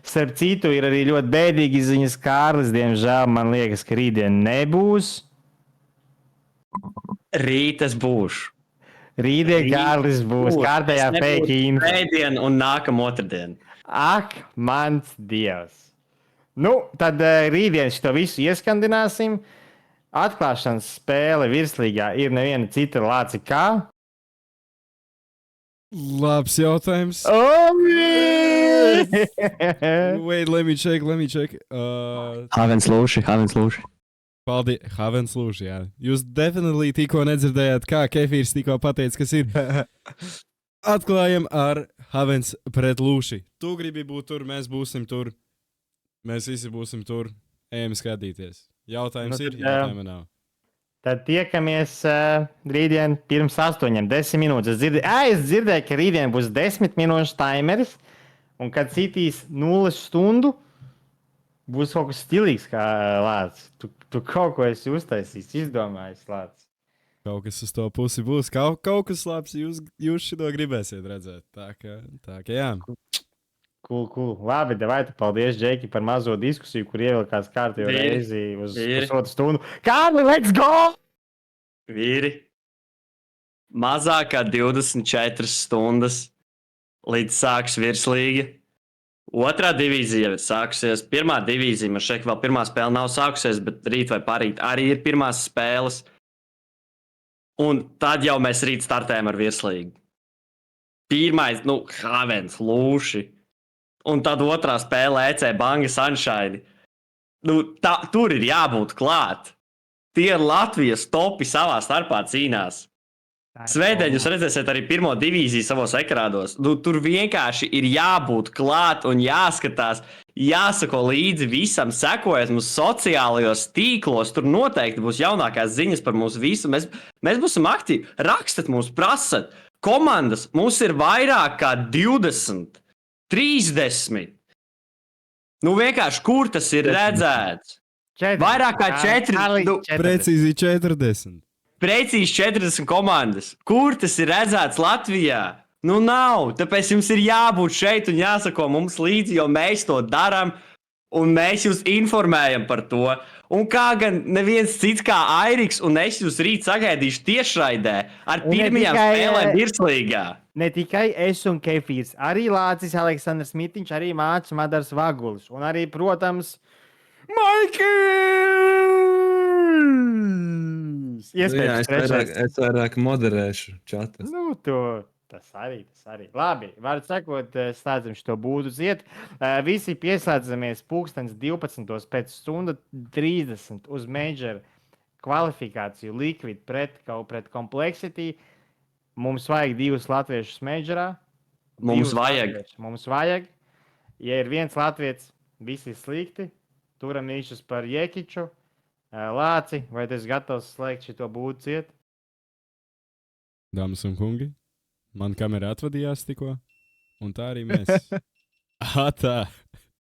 Starp citu, ir arī ļoti bēdīgi ziņas, Kārlis. Diemžēl man liekas, ka rītdien nebūs. Rīt es būšu. Rītdien Kārlis būs kārtējā fake info. Pēdien un nākamā otrdien. Ak, mans Dievs! Nu, tad rītdien šo visu ieskandināsim. Atklāšanas spēle virslīgā ir neviena cita Lāci kā? Labs jautājums. Wait, let me check. Havens Lūši. Paldies, Havens Lūši, jā. Jūs definitīvi tikko nedzirdējāt, kā Kefīrs tikko pateica, kas ir. Atklājam ar Havens pret Lūši. Tu gribi būt tur, mēs būsim tur. Mēs visi būsim tur. Ejam skatīties. Jautājums ir, jautājuma nav. Tad tiekamies rītdien pirms 8-10 minūtes. Es dzirdēju, ka rītdien būs 10 minūšu timeris, un kad citīs 0 stundu, būs kaut kas stilīgs kā Lācis. Tu kaut ko esi uztaisījis, izdomājis, Lācis. Kaut kas uz to pusi būs. Kaut kas labs, jūs šito gribēsiet redzēt. Tā kā jā. Cool. Labi, vai tu paldies, Džeki, par mazo diskusiju, kur ievilkās kārtībā reizi uz pusotru stundu. Kārli, let's go! Vīri. Mazāk kā 24 stundas līdz sāks virslīga. Otrā divīzija jau ir sākusies. Pirmā divīzija, man šeit vēl pirmā spēle nav sākusies, bet rīt vai parīt arī ir pirmās spēles. Un tad jau mēs rīt startējam ar virslīgu. Pirmais, Havens, Lūši. Un tad otrā spēle EC Banga Sunshine. Tur ir jābūt klāt. Tie ir Latvijas topi savā starpā cīnās. Svētdien jūs redzēsiet arī pirmo divīziju savos ekrānos. Tur vienkārši ir jābūt klāt un jāskatās, jāsako līdzi visam, sekojiet mums sociālajos tīklos. Tur noteikti būs jaunākās ziņas par mūsu visu. Mēs būsim aktīvi. Rakstat mums, prasat. Komandas mums ir vairāk kā 20. 30. Vienkārši, kur tas ir redzēts? 40. Vairāk kā 4. Precīzi 40. Precīzi 40 komandas. Kur tas ir redzēts Latvijā? Nav. Tāpēc jums ir jābūt šeit un jāsako mums līdzi, jo mēs to darām un mēs jūs informējam par to. Un kā gan neviens cits kā Airiks un es jūs rīt sagaidīšu tiešraidē ar pirmajām spēlēm virslīgā. Ne tikai es un Kefīrs, arī Lācis, Aleksandrs Mitiņš, arī Mācis Madars Vagulis. Un arī, protams, Maikls! Iespējams, trešais. Es vairāk moderēšu čatas. Tas arī. Labi, var sakot, slēdzam šo būdu ziet. Visi pieslēdzamies 12 pēc stunda 30 uz Major kvalifikāciju Liquid pret Complexity. Mums vajag 2 latviešus Majorā. Mums vajag. Ja ir viens latvietis, visi ir slikti. Turam īšus par Jekiču. Lāci, vai tu esi gatavs slēgt šito būdu ciet? Dāmas un kungi, man kamera atvadījās tikko, un tā arī mēs. Tā.